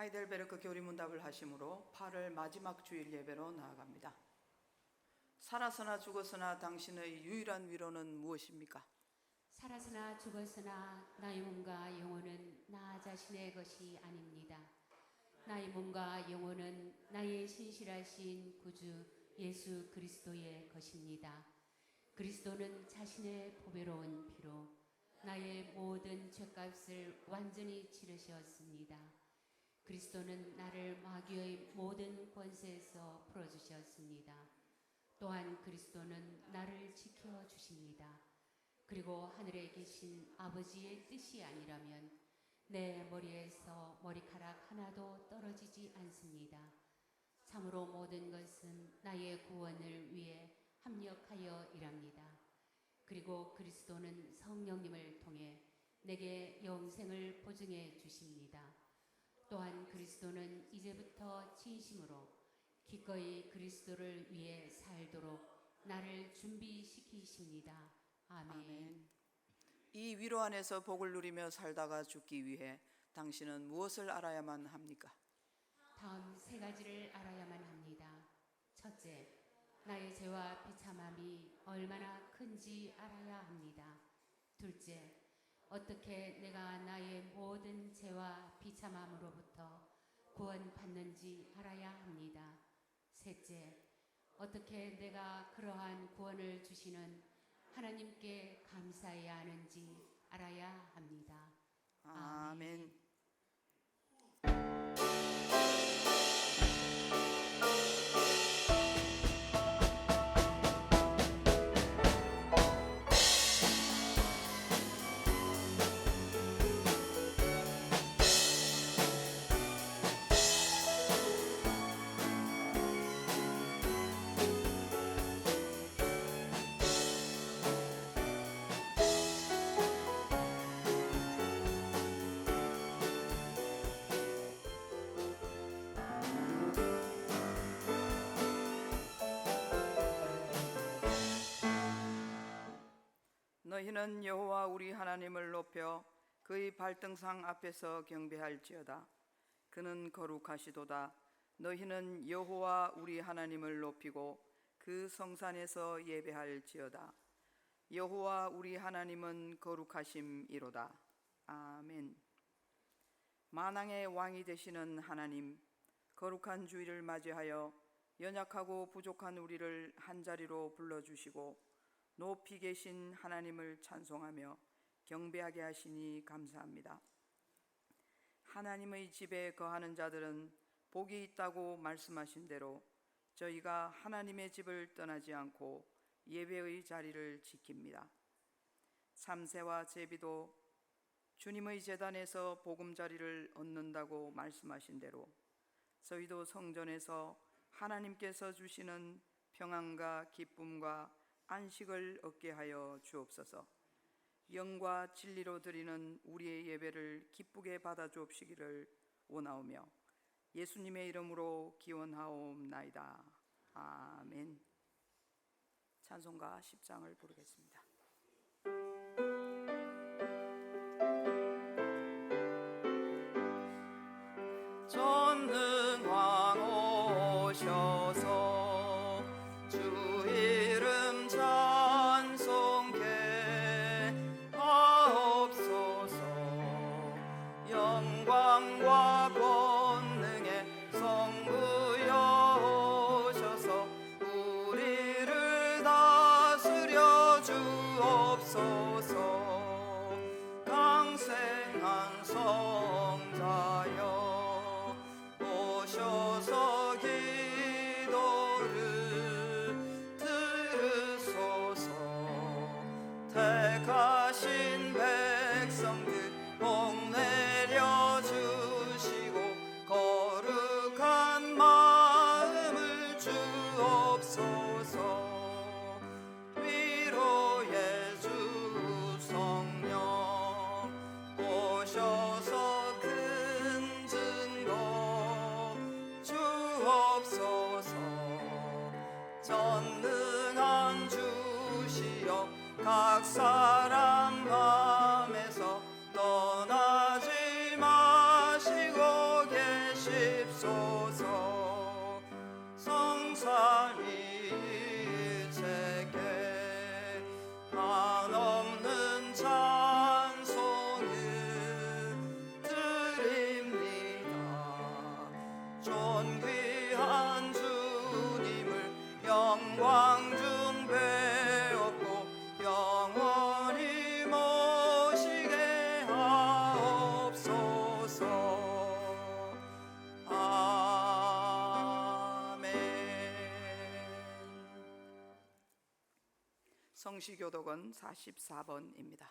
하이델베르크 교리문답을 하심으로 8월 마지막 주일 예배로 나아갑니다. 살아서나 죽었으나 당신의 유일한 위로는 무엇입니까? 살아서나 죽었으나 나의 몸과 영혼은 나 자신의 것이 아닙니다. 나의 몸과 영혼은 나의 신실하신 구주 예수 그리스도의 것입니다. 그리스도는 자신의 보배로운 피로 나의 모든 죄값을 완전히 치르셨습니다. 그리스도는 나를 마귀의 모든 권세에서 풀어주셨습니다. 또한 그리스도는 나를 지켜주십니다. 그리고 하늘에 계신 아버지의 뜻이 아니라면 내 머리에서 머리카락 하나도 떨어지지 않습니다. 참으로 모든 것은 나의 구원을 위해 합력하여 일합니다. 그리고 그리스도는 성령님을 통해 내게 영생을 보증해 주십니다. 또한 그리스도는 이제부터 진심으로 기꺼이 그리스도를 위해 살도록 나를 준비시키십니다. 아멘. 이 위로 안에서 복을 누리며 살다가 죽기 위해 당신은 무엇을 알아야만 합니까? 다음 세 가지를 알아야만 합니다. 첫째, 나의 죄와 비참함이 얼마나 큰지 알아야 합니다. 둘째, 어떻게 내가 나의 모든 죄와 비참함으로부터 구원받는지 알아야 합니다. 셋째, 어떻게 내가 그러한 구원을 주시는 하나님께 감사해야 하는지 알아야 합니다. 아멘. 너희는 여호와 우리 하나님을 높여 그의 발등상 앞에서 경배할지어다. 그는 거룩하시도다. 너희는 여호와 우리 하나님을 높이고 그 성산에서 예배할지어다. 여호와 우리 하나님은 거룩하심이로다. 아멘. 만왕의 왕이 되시는 하나님, 거룩한 주일을 맞이하여 연약하고 부족한 우리를 한자리로 불러주시고 높이 계신 하나님을 찬송하며 경배하게 하시니 감사합니다. 하나님의 집에 거하는 자들은 복이 있다고 말씀하신 대로 저희가 하나님의 집을 떠나지 않고 예배의 자리를 지킵니다. 참새와 제비도 주님의 제단에서 보금자리를 얻는다고 말씀하신 대로 저희도 성전에서 하나님께서 주시는 평안과 기쁨과 안식을 얻게 하여 주옵소서. 영과 진리로 드리는 우리의 예배를 기쁘게 받아 주옵시기를 원하오며 예수님의 이름으로 기원하옵나이다. 아멘. 찬송가 10장을 부르겠습니다. 전능왕 오셔서 주 이름 찬송케 하옵소서. 영광과 권능의 성부여 오셔서 우리를 다스려 주옵소서. 강생한 성자여 오셔서 기도를 들으소서. 택하신 백성들 복 내려 주시고 거룩한 마음을 주옵소서. 위로의 주 성령 오셔서 큰 증거 주옵소서. 전능한 주시여 각 사람 맘에서 떠나지 마시고 계십소서. 성삼위일체께 한없는 찬송을 드립니다. 존귀한 주님을 영광 중 배웠고 영원히 모시게 하옵소서. 아멘. 성시교독은 44번입니다.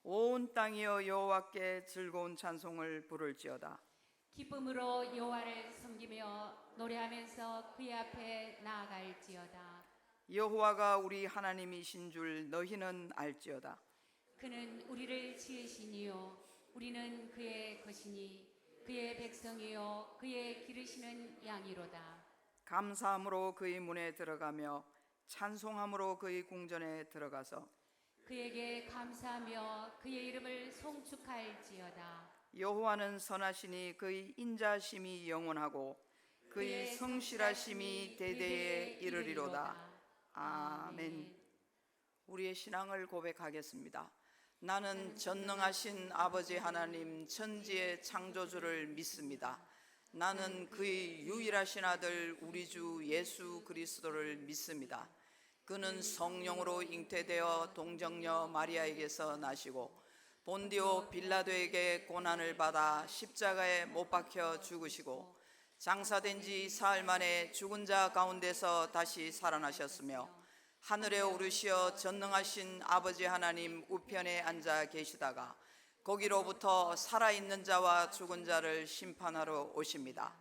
온 땅이여 여호와께 즐거운 찬송을 부를지어다. 기쁨으로 여호와를 섬기며 노래하면서 그의 앞에 나아갈지어다. 여호와가 우리 하나님이신 줄 너희는 알지어다. 그는 우리를 지으시니요 우리는 그의 것이니 그의 백성이요 그의 기르시는 양이로다. 감사함으로 그의 문에 들어가며 찬송함으로 그의 궁전에 들어가서 그에게 감사하며 그의 이름을 송축할지어다. 여호와는 선하시니 그의 인자심이 영원하고 그의 성실하심이 대대에 이르리로다. 아멘. 우리의 신앙을 고백하겠습니다. 나는 전능하신 아버지 하나님 천지의 창조주를 믿습니다. 나는 그의 유일하신 아들 우리 주 예수 그리스도를 믿습니다. 그는 성령으로 잉태되어 동정녀 마리아에게서 나시고 본디오 빌라도에게 고난을 받아 십자가에 못 박혀 죽으시고 장사된 지 사흘 만에 죽은 자 가운데서 다시 살아나셨으며 하늘에 오르시어 전능하신 아버지 하나님 우편에 앉아 계시다가 거기로부터 살아있는 자와 죽은 자를 심판하러 오십니다.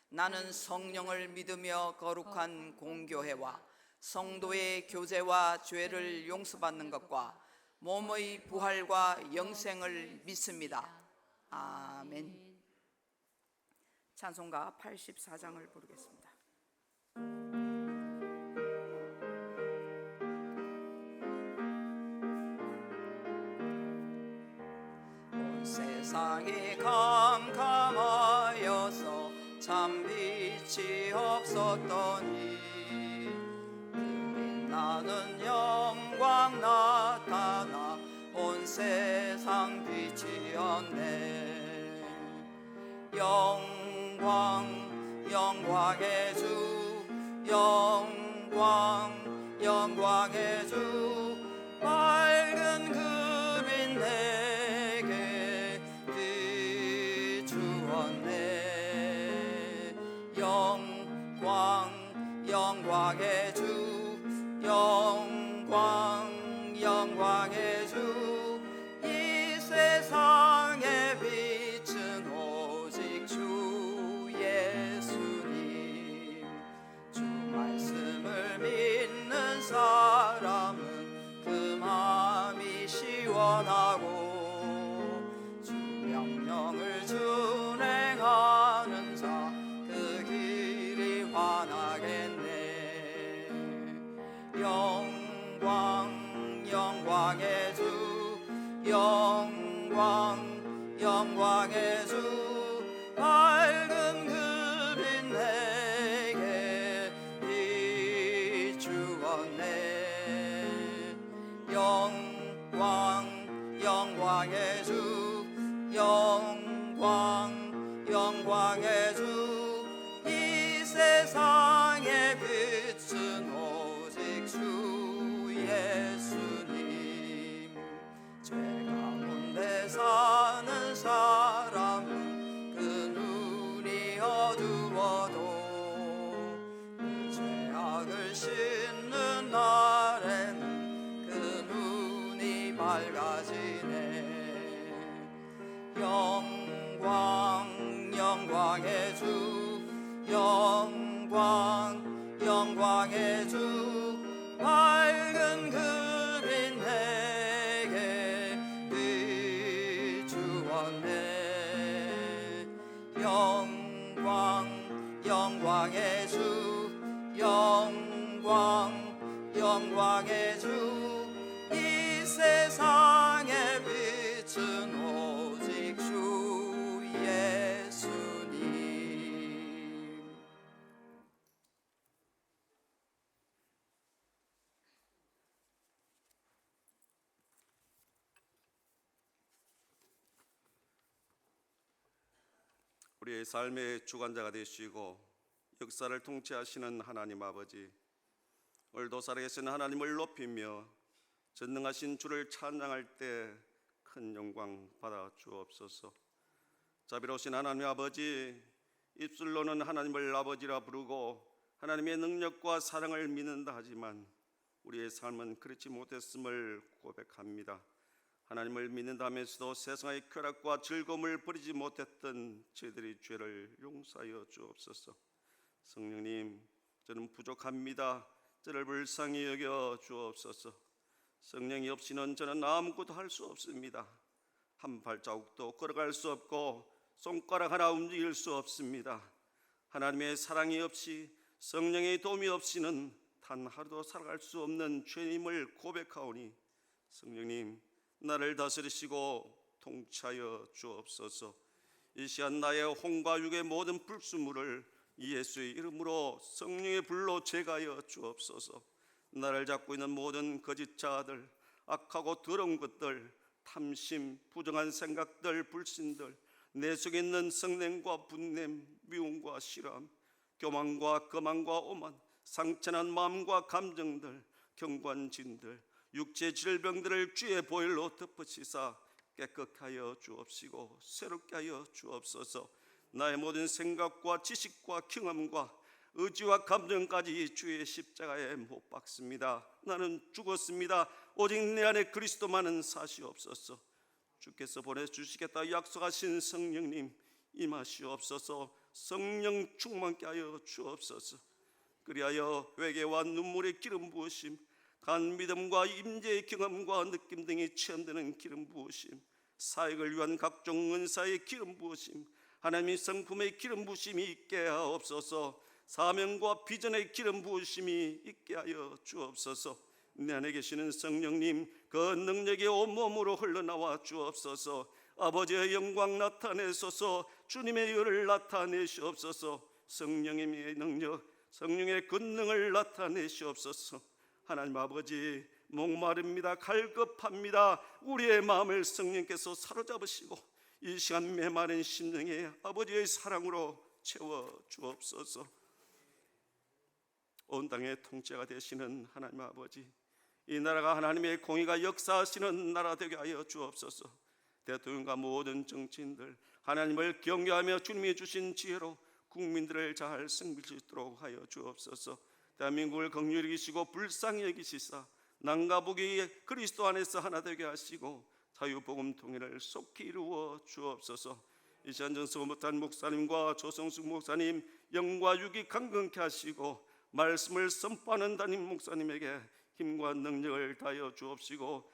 나는 성령을 믿으며 거룩한 공교회와 성도의 교제와 죄를 용서받는 것과 몸의 부활과 영생을 믿습니다. 아멘. 찬송가 84장을 부르겠습니다. 온 세상이 캄캄하여서 참 빛이 없었더니 나는 영광 나타나 온 세상 빛이었네. 영광의 주 영광의 주 밝은 그 빛 내게 비추었네. 영광의 주 영광의 주 이 세상의 빛은 오직 주 예수님. 주 말씀을 믿는 사람은 그만 원하고 주 명령을 준행하는 자 그 길이 환하겠네. 영광의 주 영광의 주 밝은 그 빛 내게 비추었네. 영광의 주 영광의 주 이 세상의 빛은 오직 주 예수님. 죄 가운데 사는 사람은 그 눈이 어두워도 그 죄악을 씻는 날에는 그 눈이 밝아지네. 영광의 주 영광의 주 밝은 그 빛 내게 비추었네. 영광의 주 영광의 주 이 세상의 빛은 오직 주 예수님. 우리의 삶의 주관자가 되시고 역사를 통치하시는 하나님 아버지, 오늘도 살아계신 하나님을 높이며 전능하신 주를 찬양할 때 큰 영광 받아 주옵소서. 자비로우신 하나님 아버지, 입술로는 하나님을 아버지라 부르고 하나님의 능력과 사랑을 믿는다 하지만 우리의 삶은 그렇지 못했음을 고백합니다. 하나님을 믿는다면서도 세상의 쾌락과 즐거움을 버리지 못했던 저희들의 죄를 용서하여 주옵소서. 성령님, 저는 부족합니다. 저를 불쌍히 여겨 주옵소서. 성령이 없이는 저는 아무것도 할 수 없습니다. 한 발자국도 걸어갈 수 없고 손가락 하나 움직일 수 없습니다. 하나님의 사랑이 없이 성령의 도움이 없이는 단 하루도 살아갈 수 없는 죄임을 고백하오니 성령님, 나를 다스리시고 통치하여 주옵소서. 이 시간 나의 혼과 육의 모든 불순물을 예수의 이름으로 성령의 불로 제거하여 주옵소서. 나를 잡고 있는 모든 거짓 자아들, 악하고 더러운 것들, 탐심, 부정한 생각들, 불신들, 내 속에 있는 성냄과 분냄, 미움과 실함, 교만과 거만과 오만, 상처난 마음과 감정들, 경관진들, 육체 질병들을 주의 보혈로 덮으시사 깨끗하게 하여 주옵시고 새롭게 하여 주옵소서. 나의 모든 생각과 지식과 경험과 의지와 감정까지 주의 십자가에 못 박습니다. 나는 죽었습니다. 오직 내 안에 그리스도만은 사시옵소서. 주께서 보내주시겠다 약속하신 성령님 임하시옵소서. 성령 충만케 하여 주옵소서. 그리하여 회개와 눈물의 기름 부으심, 간 믿음과 임재의 경험과 느낌 등이 체험되는 기름 부으심, 사역을 위한 각종 은사의 기름 부으심, 하나님의 성품의 기름 부으심이 있게 하옵소서. 사명과 비전의 기름 부으심이 있게 하여 주옵소서. 내 안에 계시는 성령님, 그 능력이 온몸으로 흘러나와 주옵소서. 아버지의 영광 나타내소서. 주님의 열을 나타내시옵소서. 성령님의 능력, 성령의 권능을 나타내시옵소서. 하나님 아버지, 목마릅니다. 갈급합니다. 우리의 마음을 성령께서 사로잡으시고 이 시간 메마른 심령에 아버지의 사랑으로 채워 주옵소서. 온 땅의 통치가 되시는 하나님 아버지, 이 나라가 하나님의 공의가 역사하시는 나라 되게 하여 주옵소서. 대통령과 모든 정치인들 하나님을 경외하며 주님이 주신 지혜로 국민들을 잘 섬길 수 있도록 하여 주옵소서. 대한민국을 긍휼히 여기시고 불쌍히 여기시사 남과 북이 그리스도 안에서 하나 되게 하시고 자유복음 통일을 속히 이루어 주옵소서. 이 시간 전서 못한 목사님과 조성숙 목사님 영과 육이 강건케 하시고 말씀을 선포하는 담임 목사님에게 힘과 능력을 다하여 주옵시고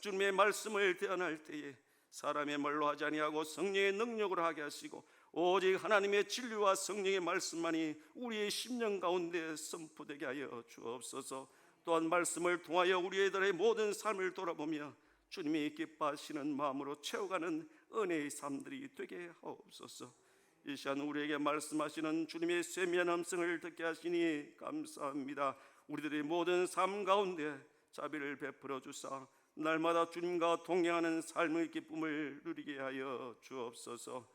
주님의 말씀을 대언할 때에 사람의 말로 하지 아니하고 성령의 능력으로 하게 하시고 오직 하나님의 진리와 성령의 말씀만이 우리의 심령 가운데 선포되게 하여 주옵소서. 또한 말씀을 통하여 우리들의 모든 삶을 돌아보며 주님이 기뻐하시는 마음으로 채워가는 은혜의 삶들이 되게 하옵소서. 이 시간 우리에게 말씀하시는 주님의 세미한 음성을 듣게 하시니 감사합니다. 우리들의 모든 삶 가운데 자비를 베풀어 주사 날마다 주님과 동행하는 삶의 기쁨을 누리게 하여 주옵소서.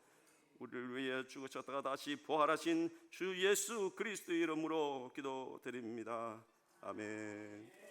우리를 위해 죽으셨다가 다시 부활하신 주 예수 그리스도의 이름으로 기도드립니다. 아멘.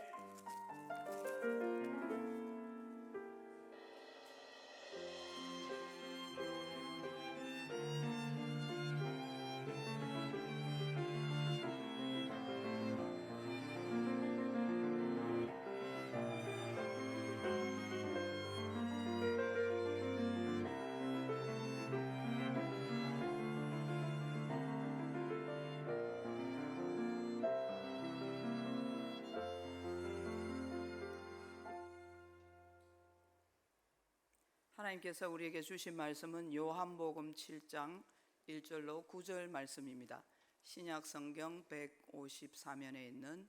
하나님께서 우리에게 주신 말씀은 요한복음 7장 1절로 9절 말씀입니다. 신약 성경 154면에 있는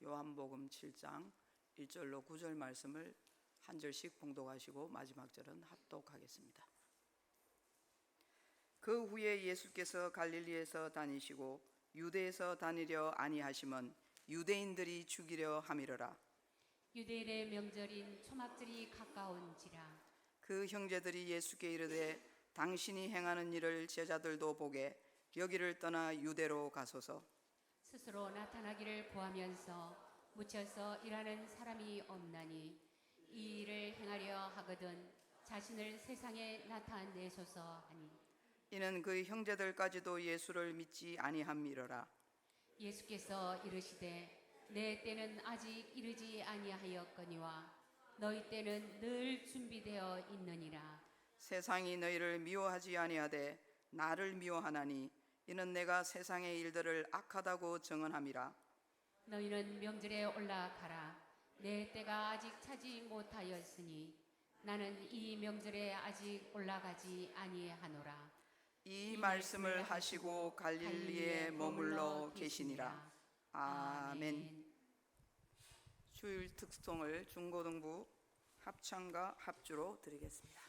요한복음 7장 1절로 9절 말씀을 한 절씩 봉독하시고 마지막 절은 합독하겠습니다. 그 후에 예수께서 갈릴리에서 다니시고 유대에서 다니려 아니하심은 유대인들이 죽이려 함이러라. 유대인의 명절인 초막절이 가까운지라. 그 형제들이 예수께 이르되 당신이 행하는 일을 제자들도 보게 여기를 떠나 유대로 가소서. 스스로 나타나기를 구하면서 묻혀서 일하는 사람이 없나니 이 일을 행하려 하거든 자신을 세상에 나타내소서 하니. 이는 그 형제들까지도 예수를 믿지 아니함이러라. 예수께서 이르시되 내 때는 아직 이르지 아니하였거니와 너희 때는 늘 준비되어 있느니라. 세상이 너희를 미워하지 아니하되 나를 미워하나니 이는 내가 세상의 일들을 악하다고 정언함이라. 너희는 명절에 올라가라. 내 때가 아직 차지 못하였으니 나는 이 명절에 아직 올라가지 아니하노라. 이 말씀을 하시고 갈릴리에 머물러 계시니라. 아멘. 주일 특송을 중고등부 합창과 합주로 드리겠습니다.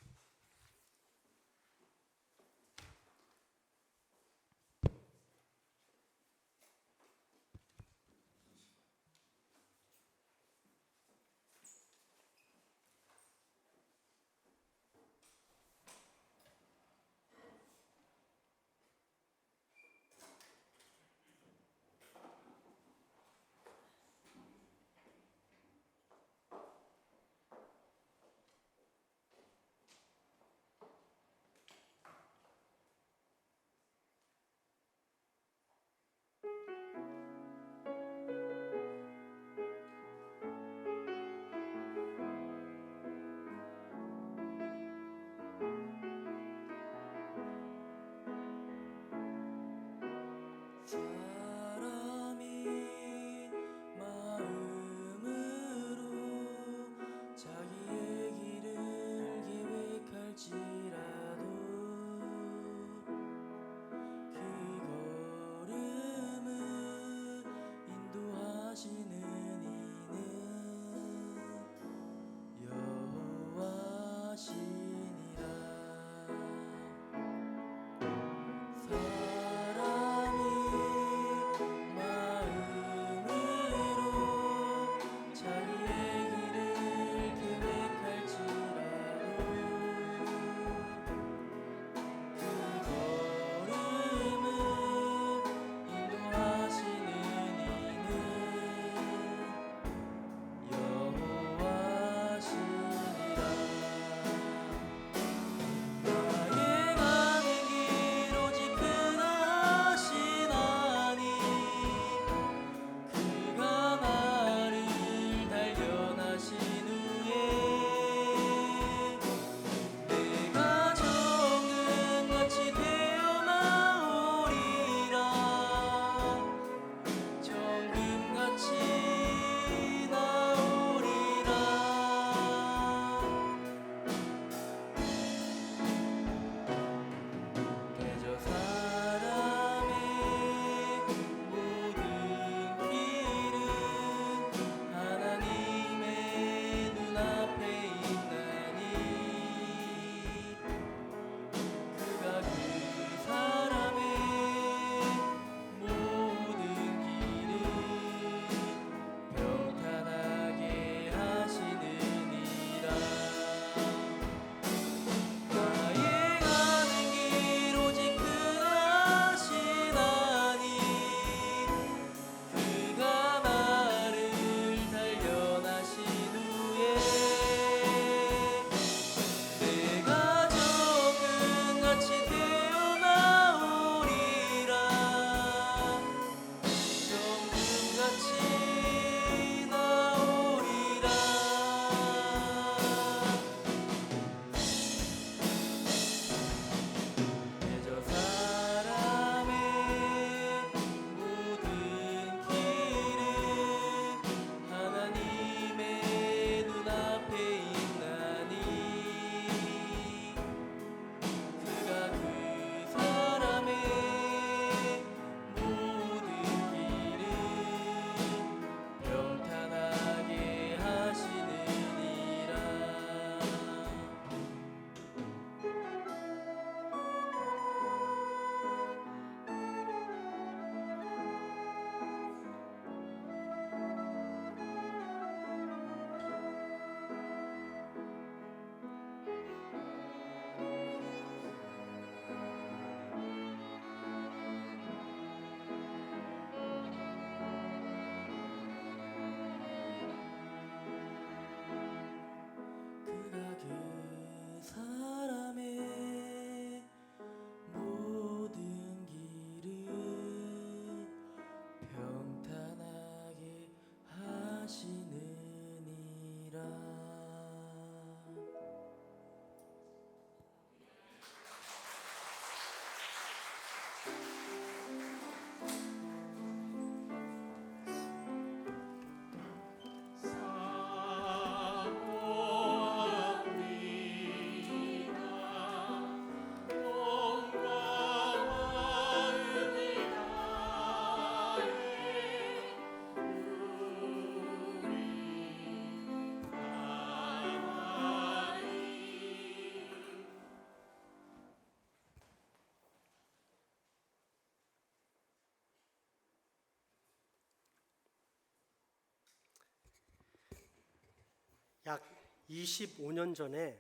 약 25년 전에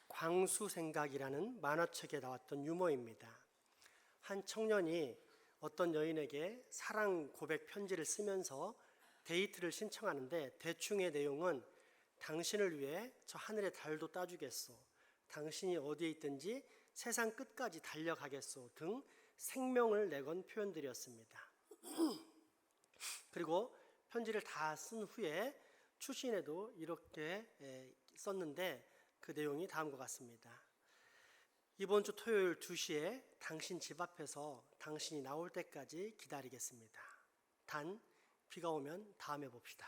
광수생각이라는 만화책에 나왔던 유머입니다. 한 청년이 어떤 여인에게 사랑 고백 편지를 쓰면서 데이트를 신청하는데 대충의 내용은 당신을 위해 저 하늘의 달도 따주겠소, 당신이 어디에 있든지 세상 끝까지 달려가겠소 등 생명을 내건 표현들이었습니다. 그리고 편지를 다 쓴 후에 추신에도 이렇게 썼는데 그 내용이 다음과 같습니다. 이번 주 토요일 2시에 당신 집 앞에서 당신이 나올 때까지 기다리겠습니다. 단 비가 오면 다음에 봅시다.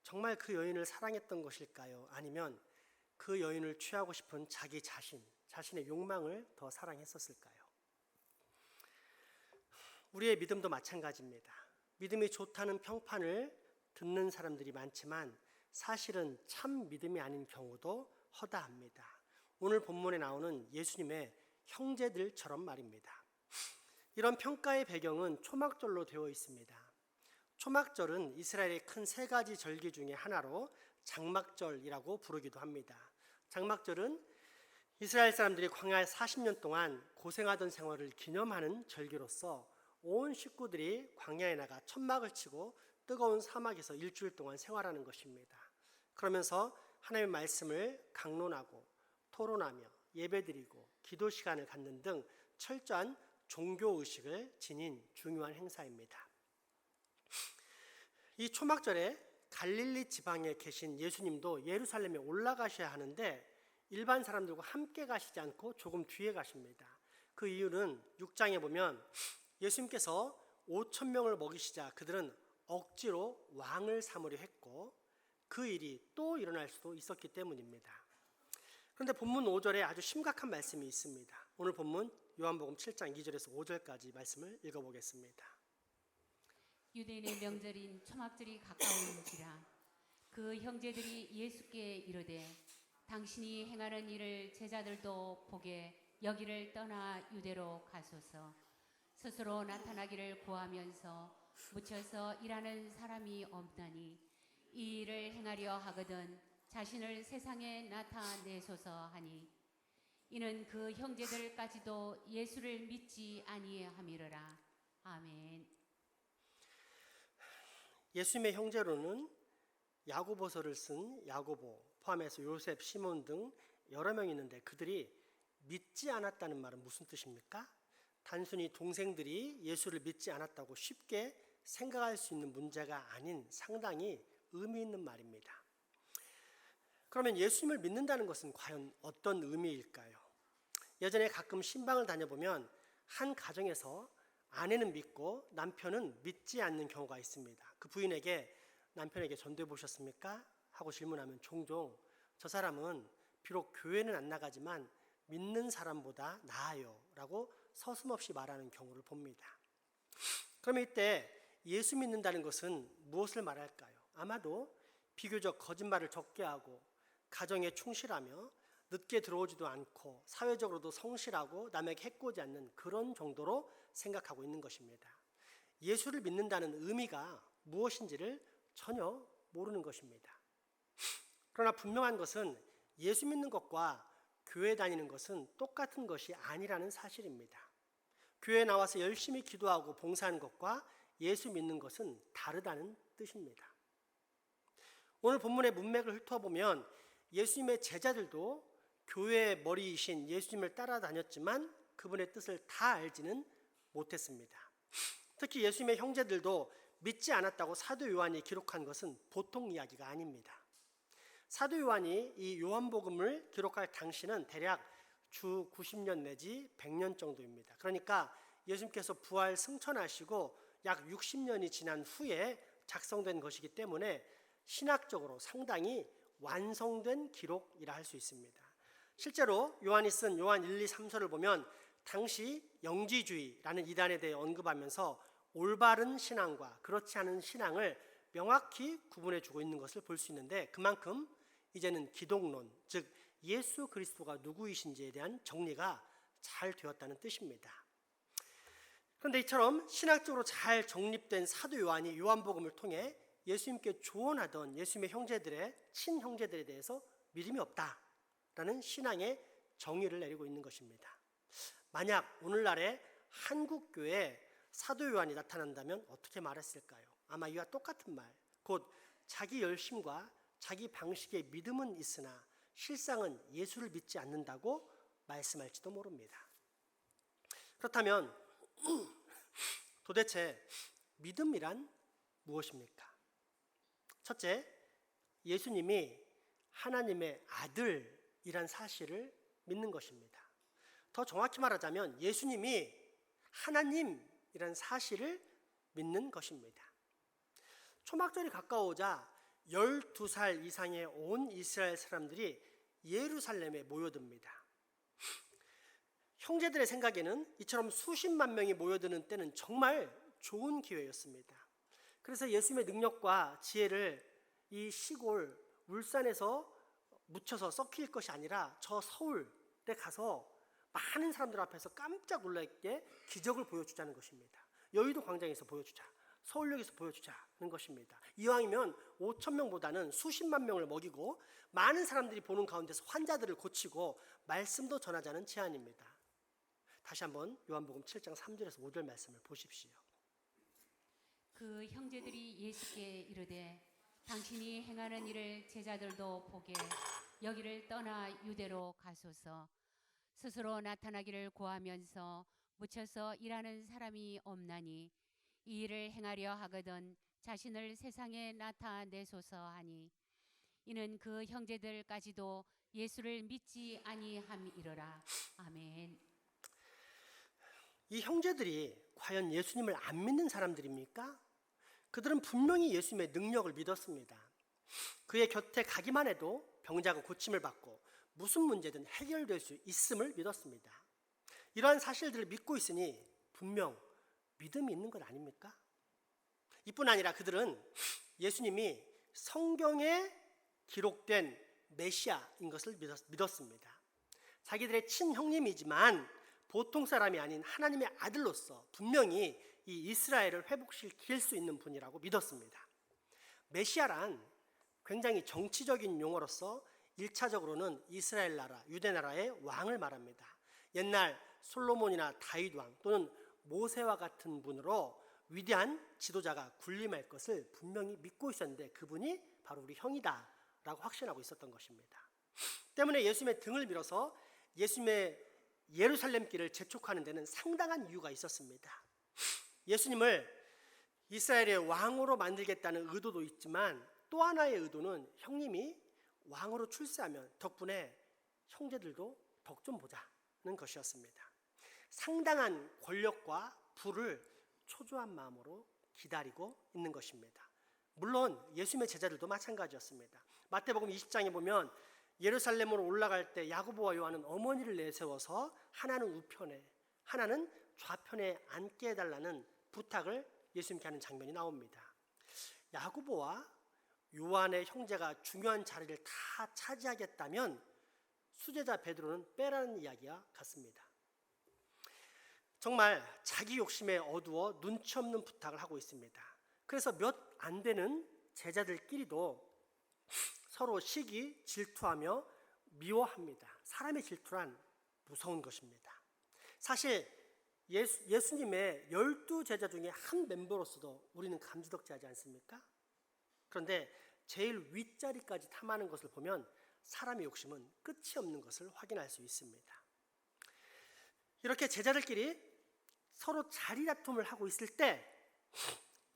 정말 그 여인을 사랑했던 것일까요? 아니면 그 여인을 취하고 싶은 자기 자신의 욕망을 더 사랑했었을까요? 우리의 믿음도 마찬가지입니다. 믿음이 좋다는 평판을 듣는 사람들이 많지만 사실은 참 믿음이 아닌 경우도 허다합니다. 오늘 본문에 나오는 예수님의 형제들처럼 말입니다. 이런 평가의 배경은 초막절로 되어 있습니다. 초막절은 이스라엘의 큰 세 가지 절기 중에 하나로 장막절이라고 부르기도 합니다. 장막절은 이스라엘 사람들이 광야 40년 동안 고생하던 생활을 기념하는 절기로서 온 식구들이 광야에 나가 천막을 치고 뜨거운 사막에서 일주일 동안 생활하는 것입니다. 그러면서 하나님의 말씀을 강론하고 토론하며 예배드리고 기도 시간을 갖는 등 철저한 종교의식을 지닌 중요한 행사입니다. 이 초막절에 갈릴리 지방에 계신 예수님도 예루살렘에 올라가셔야 하는데 일반 사람들과 함께 가시지 않고 조금 뒤에 가십니다. 그 이유는 6장에 보면 예수님께서 5,000명을 먹이시자 그들은 억지로 왕을 삼으려 했고 그 일이 또 일어날 수도 있었기 때문입니다. 그런데 본문 5절에 아주 심각한 말씀이 있습니다. 오늘 본문 요한복음 7장 2절에서 5절까지 말씀을 읽어보겠습니다. 유대인의 명절인 초막절이 가까운지라 그 형제들이 예수께 이르되 당신이 행하는 일을 제자들도 보게 여기를 떠나 유대로 가소서. 스스로 나타나기를 구하면서 묻혀서 일하는 사람이 없나니 이 일을 행하려 하거든 자신을 세상에 나타내소서 하니 이는 그 형제들까지도 예수를 믿지 아니함이로라. 아멘. 예수님의 형제로는 야고보서를 쓴 야고보 포함해서 요셉, 시몬 등 여러 명이 있는데 그들이 믿지 않았다는 말은 무슨 뜻입니까? 단순히 동생들이 예수를 믿지 않았다고 쉽게 생각할 수 있는 문제가 아닌 상당히 의미 있는 말입니다. 그러면 예수님을 믿는다는 것은 과연 어떤 의미일까요? 예전에 가끔 신방을 다녀보면 한 가정에서 아내는 믿고 남편은 믿지 않는 경우가 있습니다. 그 부인에게 남편에게 전도해 보셨습니까? 하고 질문하면 종종 저 사람은 비록 교회는 안 나가지만 믿는 사람보다 나아요 라고 서슴없이 말하는 경우를 봅니다. 그러면 이때 예수 믿는다는 것은 무엇을 말할까요? 아마도 비교적 거짓말을 적게 하고 가정에 충실하며 늦게 들어오지도 않고 사회적으로도 성실하고 남에게 해코지 않는 그런 정도로 생각하고 있는 것입니다. 예수를 믿는다는 의미가 무엇인지를 전혀 모르는 것입니다. 그러나 분명한 것은 예수 믿는 것과 교회 다니는 것은 똑같은 것이 아니라는 사실입니다. 교회에 나와서 열심히 기도하고 봉사하는 것과 예수 믿는 것은 다르다는 뜻입니다. 오늘 본문의 문맥을 훑어보면 예수님의 제자들도 교회의 머리이신 예수님을 따라다녔지만 그분의 뜻을 다 알지는 못했습니다. 특히 예수님의 형제들도 믿지 않았다고 사도 요한이 기록한 것은 보통 이야기가 아닙니다. 사도 요한이 이 요한복음을 기록할 당시는 대략 주 90년 내지 100년 정도입니다. 그러니까 예수님께서 부활 승천하시고 약 60년이 지난 후에 작성된 것이기 때문에 신학적으로 상당히 완성된 기록이라 할 수 있습니다. 실제로 요한이 쓴 요한 1, 2, 3서를 보면 당시 영지주의라는 이단에 대해 언급하면서 올바른 신앙과 그렇지 않은 신앙을 명확히 구분해 주고 있는 것을 볼 수 있는데 그만큼 이제는 기독론, 즉 예수 그리스도가 누구이신지에 대한 정리가 잘 되었다는 뜻입니다. 그런데 이처럼 신학적으로 잘 정립된 사도 요한이 요한복음을 통해 예수님께 조언하던 예수님의 형제들의 친형제들에 대해서 믿음이 없다라는 신앙의 정의를 내리고 있는 것입니다. 만약 오늘날에 한국 교회에 사도 요한이 나타난다면 어떻게 말했을까요? 아마 이와 똑같은 말, 곧 자기 열심과 자기 방식의 믿음은 있으나 실상은 예수를 믿지 않는다고 말씀할지도 모릅니다. 그렇다면 도대체 믿음이란 무엇입니까? 첫째, 예수님이 하나님의 아들이란 사실을 믿는 것입니다. 더 정확히 말하자면 예수님이 하나님이란 사실을 믿는 것입니다. 초막절이 가까워오자 12살 이상의 온 이스라엘 사람들이 예루살렘에 모여듭니다. 형제들의 생각에는 이처럼 수십만 명이 모여드는 때는 정말 좋은 기회였습니다. 그래서 예수님의 능력과 지혜를 이 시골 울산에서 묻혀서 썩힐 것이 아니라 저 서울에 가서 많은 사람들 앞에서 깜짝 놀랄게 기적을 보여주자는 것입니다. 여의도 광장에서 보여주자, 서울역에서 보여주자는 것입니다. 이왕이면 5천 명보다는 수십만 명을 먹이고 많은 사람들이 보는 가운데서 환자들을 고치고 말씀도 전하자는 제안입니다. 다시 한번 요한복음 7장 3절에서 5절 말씀을 보십시오. 그 형제들이 예수께 이르되 당신이 행하는 일을 제자들도 보게 여기를 떠나 유대로 가소서. 스스로 나타나기를 고하면서 묻혀서 일하는 사람이 없나니 이 일을 행하려 하거든 자신을 세상에 나타내소서 하니 이는 그 형제들까지도 예수를 믿지 아니함이로라. 아멘. 이 형제들이 과연 예수님을 안 믿는 사람들입니까? 그들은 분명히 예수님의 능력을 믿었습니다. 그의 곁에 가기만 해도 병자가 고침을 받고 무슨 문제든 해결될 수 있음을 믿었습니다. 이러한 사실들을 믿고 있으니 분명 믿음이 있는 것 아닙니까? 이뿐 아니라 그들은 예수님이 성경에 기록된 메시아인 것을 믿었습니다. 자기들의 친형님이지만 보통 사람이 아닌 하나님의 아들로서 분명히 이 이스라엘을 회복시킬 수 있는 분이라고 믿었습니다. 메시아란 굉장히 정치적인 용어로서 1차적으로는 이스라엘 나라, 유대 나라의 왕을 말합니다. 옛날 솔로몬이나 다윗 왕 또는 모세와 같은 분으로 위대한 지도자가 군림할 것을 분명히 믿고 있었는데 그분이 바로 우리 형이다라고 확신하고 있었던 것입니다. 때문에 예수님의 등을 밀어서 예수님의 예루살렘 길을 재촉하는 데는 상당한 이유가 있었습니다. 예수님을 이스라엘의 왕으로 만들겠다는 의도도 있지만 또 하나의 의도는 형님이 왕으로 출세하면 덕분에 형제들도 덕 좀 보자는 것이었습니다. 상당한 권력과 부를 초조한 마음으로 기다리고 있는 것입니다. 물론 예수님의 제자들도 마찬가지였습니다. 마태복음 20장에 보면 예루살렘으로 올라갈 때 야고보와 요한은 어머니를 내세워서 하나는 우편에 하나는 좌편에 앉게 해달라는 부탁을 예수님께 하는 장면이 나옵니다. 야고보와 요한의 형제가 중요한 자리를 다 차지하겠다면 수제자 베드로는 빼라는 이야기와 같습니다. 정말 자기 욕심에 어두워 눈치 없는 부탁을 하고 있습니다. 그래서 몇 안 되는 제자들끼리도 서로 시기 질투하며 미워합니다. 사람의 질투란 무서운 것입니다. 사실 예수님의 12제자 중에 한 멤버로서도 우리는 감지덕지하지 않습니까? 그런데 제일 윗자리까지 탐하는 것을 보면 사람의 욕심은 끝이 없는 것을 확인할 수 있습니다. 이렇게 제자들끼리 서로 자리 다툼을 하고 있을 때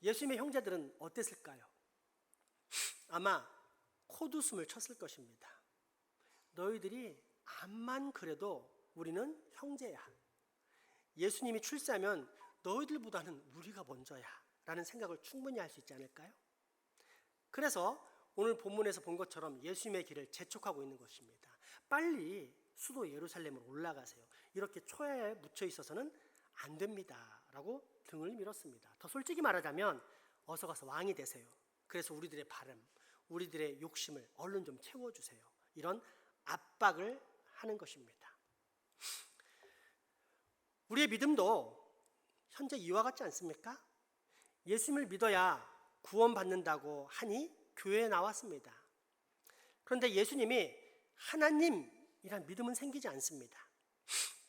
예수님의 형제들은 어땠을까요? 아마 콧웃음을 쳤을 것입니다. 너희들이 암만 그래도 우리는 형제야. 예수님이 출세하면 너희들보다는 우리가 먼저야 라는 생각을 충분히 할 수 있지 않을까요? 그래서 오늘 본문에서 본 것처럼 예수님의 길을 재촉하고 있는 것입니다. 빨리 수도 예루살렘으로 올라가세요. 이렇게 초야에 묻혀 있어서는 안 됩니다 라고 등을 밀었습니다. 더 솔직히 말하자면 어서 가서 왕이 되세요. 그래서 우리들의 바람, 우리들의 욕심을 얼른 좀 채워주세요. 이런 압박을 하는 것입니다. 우리의 믿음도 현재 이와 같지 않습니까? 예수님을 믿어야 구원받는다고 하니 교회에 나왔습니다. 그런데 예수님이 하나님이란 믿음은 생기지 않습니다.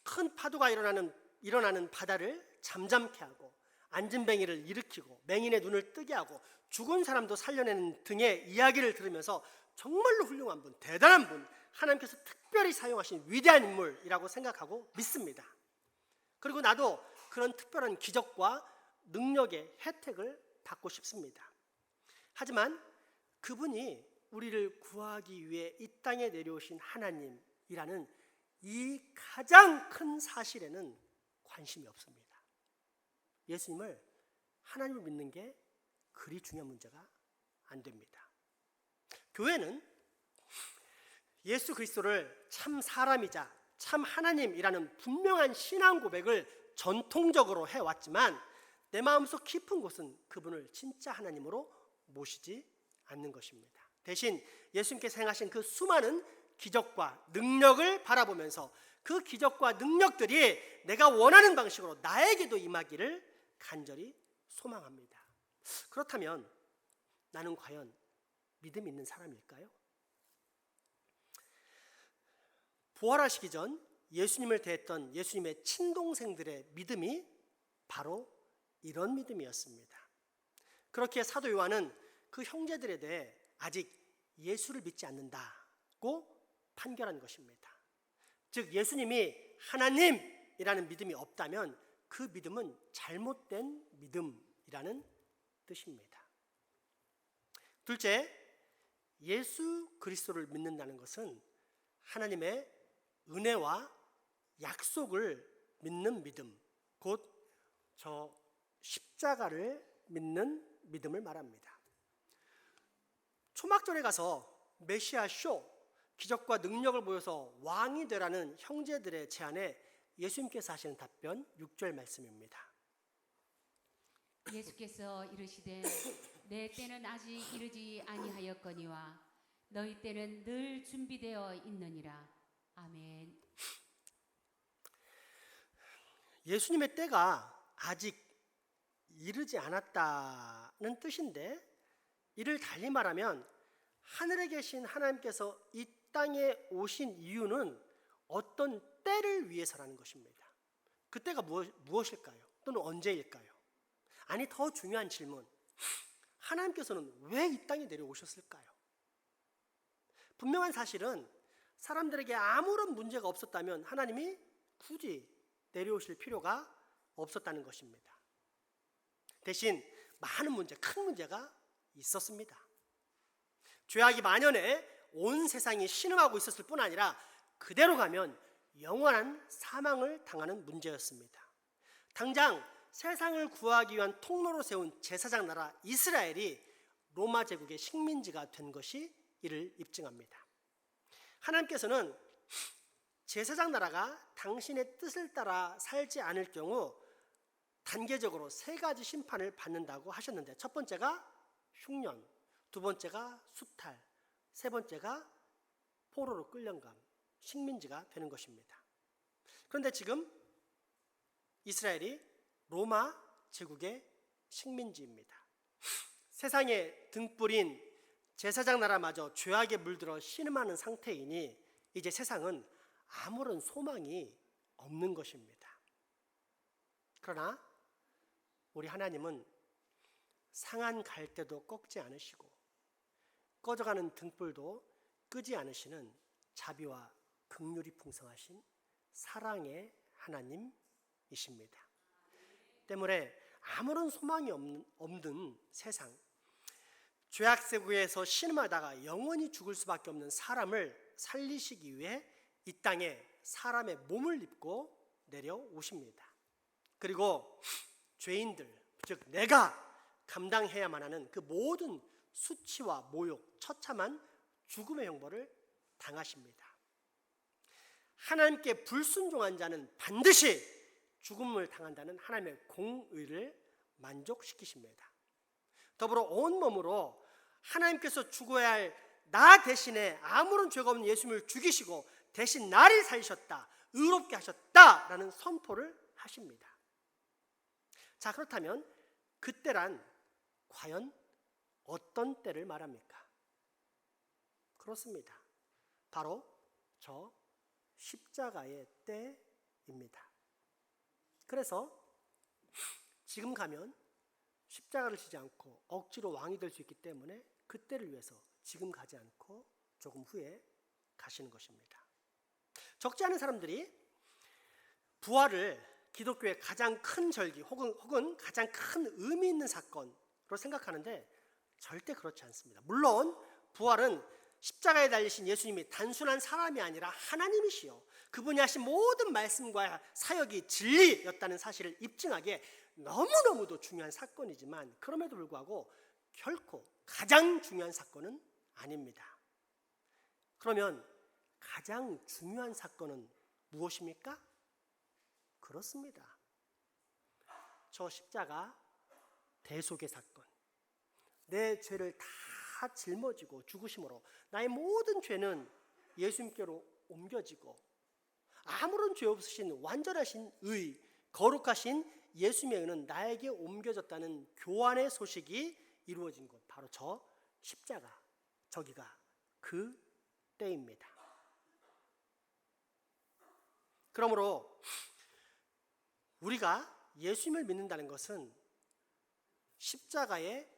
큰 파도가 일어나는 바다를 잠잠케 하고 안진뱅이를 일으키고 맹인의 눈을 뜨게 하고 죽은 사람도 살려내는 등의 이야기를 들으면서 정말로 훌륭한 분, 대단한 분, 하나님께서 특별히 사용하신 위대한 인물이라고 생각하고 믿습니다. 그리고 나도 그런 특별한 기적과 능력의 혜택을 받고 싶습니다. 하지만 그분이 우리를 구하기 위해 이 땅에 내려오신 하나님이라는 이 가장 큰 사실에는 관심이 없습니다. 예수님을, 하나님을 믿는 게 그리 중요한 문제가 안 됩니다. 교회는 예수 그리스도를 참 사람이자 참 하나님이라는 분명한 신앙 고백을 전통적으로 해왔지만 내 마음속 깊은 곳은 그분을 진짜 하나님으로 모시지 않는 것입니다. 대신 예수님께서 행하신 그 수많은 기적과 능력을 바라보면서 그 기적과 능력들이 내가 원하는 방식으로 나에게도 임하기를 간절히 소망합니다. 그렇다면 나는 과연 믿음 있는 사람일까요? 부활하시기 전 예수님을 대했던 예수님의 친동생들의 믿음이 바로 이런 믿음이었습니다. 그렇게 사도 요한은 그 형제들에 대해 아직 예수를 믿지 않는다고 판결한 것입니다. 즉 예수님이 하나님이라는 믿음이 없다면 그 믿음은 잘못된 믿음이라는 뜻입니다. 둘째, 예수 그리스도를 믿는다는 것은 하나님의 은혜와 약속을 믿는 믿음, 곧 저 십자가를 믿는 믿음을 말합니다. 초막절에 가서 메시아 쇼, 기적과 능력을 보여서 왕이 되라는 형제들의 제안에 예수님께서 하시는 답변 6절 말씀입니다. 예수께서 이르시되 내 때는 아직 이르지 아니하였거니와 너희 때는 늘 준비되어 있느니라. 아멘. 예수님의 때가 아직 이르지 않았다는 뜻인데, 이를 달리 말하면 하늘에 계신 하나님께서 이 땅에 오신 이유는 어떤 때를 위해서라는 것입니다. 그 때가 무엇일까요? 또는 언제일까요? 아니, 더 중요한 질문, 하나님께서는 왜 이 땅에 내려오셨을까요? 분명한 사실은 사람들에게 아무런 문제가 없었다면 하나님이 굳이 내려오실 필요가 없었다는 것입니다. 대신 많은 문제, 큰 문제가 있었습니다. 죄악이 만연해 온 세상이 신음하고 있었을 뿐 아니라 그대로 가면 영원한 사망을 당하는 문제였습니다. 당장 세상을 구하기 위한 통로로 세운 제사장 나라 이스라엘이 로마 제국의 식민지가 된 것이 이를 입증합니다. 하나님께서는 제사장 나라가 당신의 뜻을 따라 살지 않을 경우 단계적으로 3가지 심판을 받는다고 하셨는데, 첫 번째가 흉년, 두 번째가 수탈, 세 번째가 포로로 끌려감, 식민지가 되는 것입니다. 그런데 지금 이스라엘이 로마 제국의 식민지입니다. 세상에 등불인 제사장 나라마저 죄악에 물들어 신음하는 상태이니 이제 세상은 아무런 소망이 없는 것입니다. 그러나 우리 하나님은 상한 갈대도 꺾지 않으시고 꺼져가는 등불도 끄지 않으시는 자비와 긍휼이 풍성하신 사랑의 하나님이십니다. 때문에 아무런 소망이 없는 세상, 죄악 세구에서 신음하다가 영원히 죽을 수밖에 없는 사람을 살리시기 위해 이 땅에 사람의 몸을 입고 내려오십니다. 그리고 죄인들, 즉 내가 감당해야만 하는 그 모든 수치와 모욕, 처참한 죽음의 형벌을 당하십니다. 하나님께 불순종한 자는 반드시 죽음을 당한다는 하나님의 공의를 만족시키십니다. 더불어 온몸으로 하나님께서 죽어야 할 나 대신에 아무런 죄가 없는 예수님을 죽이시고 대신 나를 살리셨다, 의롭게 하셨다라는 선포를 하십니다. 자, 그렇다면 그때란 과연 어떤 때를 말합니까? 그렇습니다. 바로 저 십자가의 때입니다. 그래서 지금 가면 십자가를 지지 않고 억지로 왕이 될 수 있기 때문에 그때를 위해서 지금 가지 않고 조금 후에 가시는 것입니다. 적지 않은 사람들이 부활을 기독교의 가장 큰 절기 혹은 가장 큰 의미 있는 사건으로 생각하는데 절대 그렇지 않습니다. 물론 부활은 십자가에 달리신 예수님이 단순한 사람이 아니라 하나님이시요 그분이 하신 모든 말씀과 사역이 진리였다는 사실을 입증하기에 너무너무도 중요한 사건이지만 그럼에도 불구하고 결코 가장 중요한 사건은 아닙니다. 그러면 가장 중요한 사건은 무엇입니까? 그렇습니다. 저 십자가 대속의 사건. 내 죄를 다 짊어지고 죽으심으로 나의 모든 죄는 예수님께로 옮겨지고 아무런 죄 없으신 완전하신 의, 거룩하신 예수님의 의는 나에게 옮겨졌다는 교환의 소식이 이루어진 곳, 바로 저 십자가, 저기가 그 때입니다. 그러므로 우리가 예수님을 믿는다는 것은 십자가의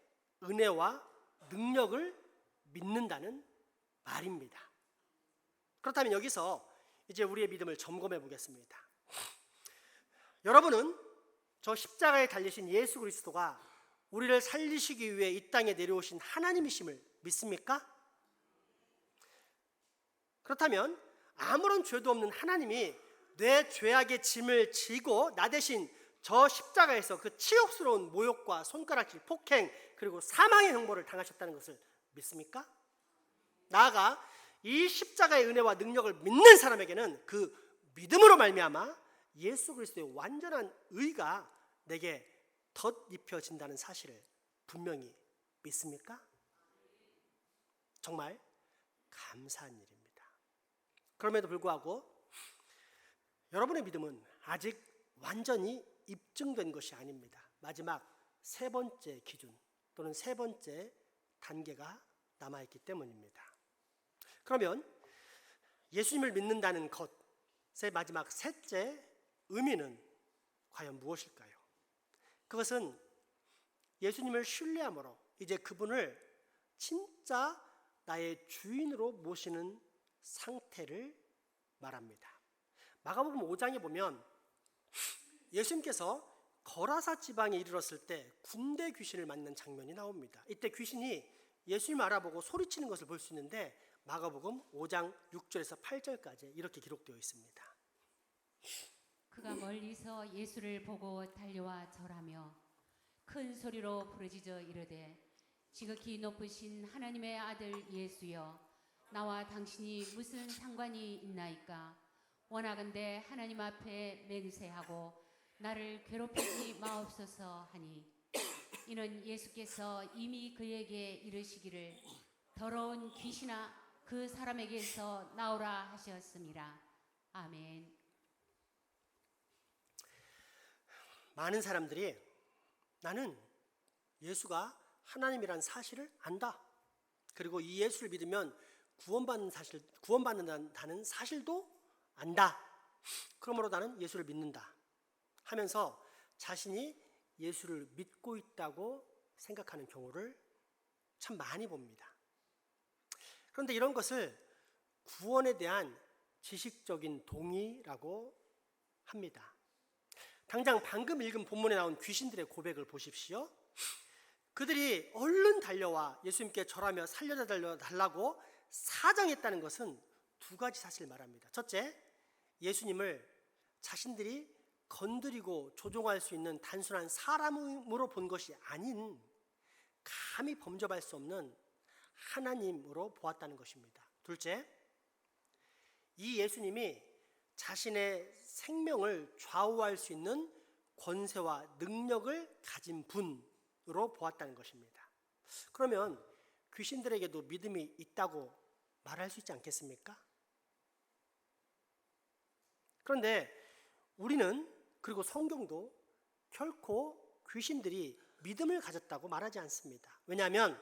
은혜와 능력을 믿는다는 말입니다. 그렇다면 여기서 이제 우리의 믿음을 점검해 보겠습니다. 여러분은 저 십자가에 달리신 예수 그리스도가 우리를 살리시기 위해 이 땅에 내려오신 하나님이심을 믿습니까? 그렇다면 아무런 죄도 없는 하나님이 내 죄악의 짐을 지고 나 대신 저 십자가에서 그 치욕스러운 모욕과 손가락질, 폭행 그리고 사망의 형벌을 당하셨다는 것을 믿습니까? 나아가 이 십자가의 은혜와 능력을 믿는 사람에게는 그 믿음으로 말미암아 예수 그리스도의 완전한 의가 내게 덧입혀진다는 사실을 분명히 믿습니까? 정말 감사한 일입니다. 그럼에도 불구하고 여러분의 믿음은 아직 완전히 입증된 것이 아닙니다. 마지막 세 번째 기준 또는 세 번째 단계가 남아있기 때문입니다. 그러면 예수님을 믿는다는 것의 마지막 셋째 의미는 과연 무엇일까요? 그것은 예수님을 신뢰함으로 이제 그분을 진짜 나의 주인으로 모시는 상태를 말합니다. 마가복음 5장에 보면 예수님께서 거라사 지방에 이르렀을 때 군대 귀신을 만난 장면이 나옵니다. 이때 귀신이 예수님을 알아보고 소리치는 것을 볼 수 있는데 마가복음 5장 6절에서 8절까지 이렇게 기록되어 있습니다. 그가 멀리서 예수를 보고 달려와 절하며 큰 소리로 부르짖어 이르되 지극히 높으신 하나님의 아들 예수여 나와 당신이 무슨 상관이 있나이까 원하건대 하나님 앞에 맹세하고 나를 괴롭히지 마옵소서 하니 이는 예수께서 이미 그에게 이르시기를 더러운 귀신아 그 사람에게서 나오라 하셨습니다. 아멘. 많은 사람들이 나는 예수가 하나님이란 사실을 안다. 그리고 이 예수를 믿으면 구원받는다는 사실도 안다. 그러므로 나는 예수를 믿는다 하면서 자신이 예수를 믿고 있다고 생각하는 경우를 참 많이 봅니다. 그런데 이런 것을 구원에 대한 지식적인 동의라고 합니다. 당장 방금 읽은 본문에 나온 귀신들의 고백을 보십시오. 그들이 얼른 달려와 예수님께 절하며 살려달라고 사정했다는 것은 두 가지 사실을 말합니다. 첫째, 예수님을 자신들이 건드리고 조종할 수 있는 단순한 사람으로 본 것이 아닌 감히 범접할 수 없는 하나님으로 보았다는 것입니다. 둘째, 이 예수님이 자신의 생명을 좌우할 수 있는 권세와 능력을 가진 분으로 보았다는 것입니다. 그러면 귀신들에게도 믿음이 있다고 말할 수 있지 않겠습니까? 그런데 우리는 그리고 성경도 결코 귀신들이 믿음을 가졌다고 말하지 않습니다. 왜냐하면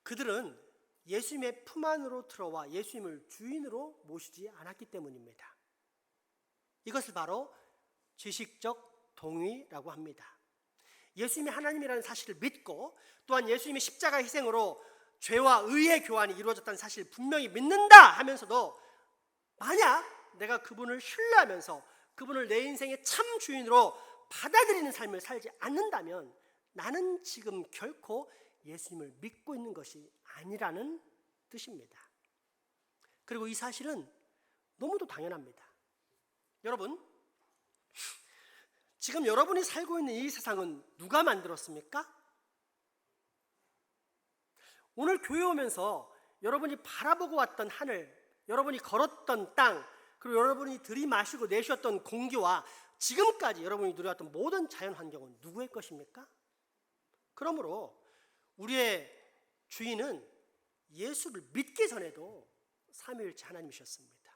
그들은 예수님의 품 안으로 들어와 예수님을 주인으로 모시지 않았기 때문입니다. 이것을 바로 지식적 동의라고 합니다. 예수님이 하나님이라는 사실을 믿고 또한 예수님의 십자가 희생으로 죄와 의의 교환이 이루어졌다는 사실을 분명히 믿는다 하면서도 만약 내가 그분을 신뢰하면서 그분을 내 인생의 참 주인으로 받아들이는 삶을 살지 않는다면 나는 지금 결코 예수님을 믿고 있는 것이 아니라는 뜻입니다. 그리고 이 사실은 너무도 당연합니다. 여러분, 지금 여러분이 살고 있는 이 세상은 누가 만들었습니까? 오늘 교회 오면서 여러분이 바라보고 왔던 하늘, 여러분이 걸었던 땅, 그리고 여러분이 들이마시고 내쉬었던 공기와 지금까지 여러분이 누려왔던 모든 자연 환경은 누구의 것입니까? 그러므로 우리의 주인은 예수를 믿기 전에도 삼위일체 하나님이셨습니다.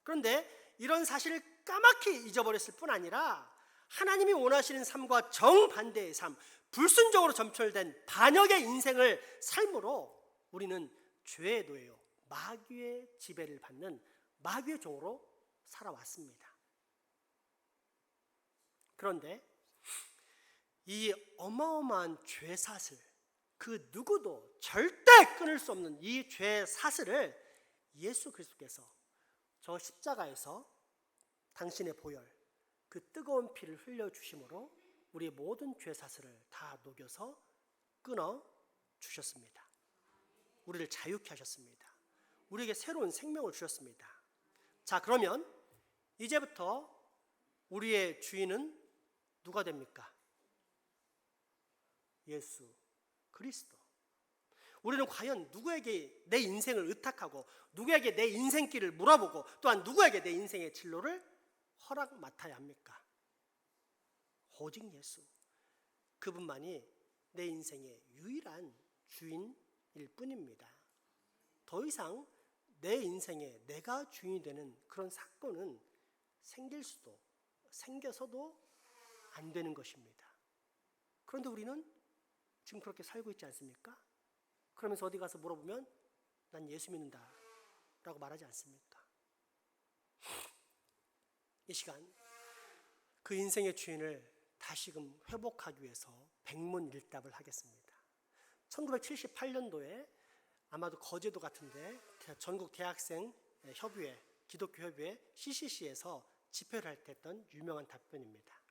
그런데 이런 사실을 까맣게 잊어버렸을 뿐 아니라 하나님이 원하시는 삶과 정반대의 삶, 불순종으로 점철된 반역의 인생을 삶으로 우리는 죄의 노예요, 마귀의 지배를 받는 마귀의 종으로 살아왔습니다. 그런데 이 어마어마한 죄사슬, 그 누구도 절대 끊을 수 없는 이 죄사슬을 예수 그리스도께서 저 십자가에서 당신의 보혈, 그 뜨거운 피를 흘려주심으로 우리의 모든 죄사슬을 다 녹여서 끊어 주셨습니다. 우리를 자유케 하셨습니다. 우리에게 새로운 생명을 주셨습니다. 자, 그러면 이제부터 우리의 주인은 누가 됩니까? 예수 그리스도. 우리는 과연 누구에게 내 인생을 의탁하고 누구에게 내 인생길을 물어보고 또한 누구에게 내 인생의 진로를 허락 맡아야 합니까? 오직 예수, 그분만이 내 인생의 유일한 주인일 뿐입니다. 더 이상 내 인생에 내가 주인이 되는 그런 사건은 생길 수도 생겨서도 안 되는 것입니다. 그런데 우리는 지금 그렇게 살고 있지 않습니까? 그러면서 어디 가서 물어보면 난 예수 믿는다 라고 말하지 않습니까? 이 시간 그 인생의 주인을 다시금 회복하기 위해서 백문일답을 하겠습니다. 1978년도에 아마도 거제도 같은데 전국 대학생 협의회, 기독교 협의회 CCC에서 집회를 할 때 했던 유명한 답변입니다.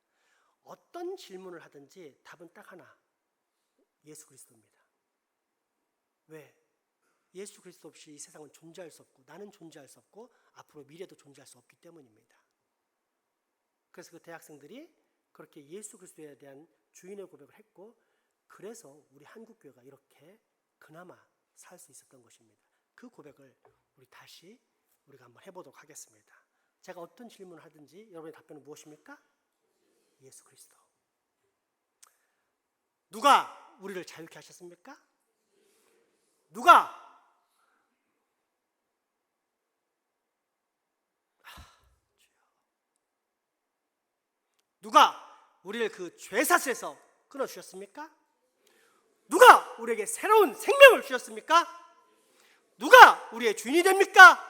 어떤 질문을 하든지 답은 딱 하나, 예수 그리스도입니다. 왜? 예수 그리스도 없이 이 세상은 존재할 수 없고 나는 존재할 수 없고 앞으로 미래도 존재할 수 없기 때문입니다. 그래서 그 대학생들이 그렇게 예수 그리스도에 대한 주인의 고백을 했고, 그래서 우리 한국교회가 이렇게 그나마 살 수 있었던 것입니다. 그 고백을 우리가 한번 해보도록 하겠습니다. 제가 어떤 질문을 하든지 여러분의 답변은 무엇입니까? 예수 그리스도. 누가 우리를 자유케 하셨습니까? 누가 우리를 그 죄사슬에서 끊어주셨습니까? 누가 우리에게 새로운 생명을 주셨습니까? 누가 우리의 주인이 됩니까?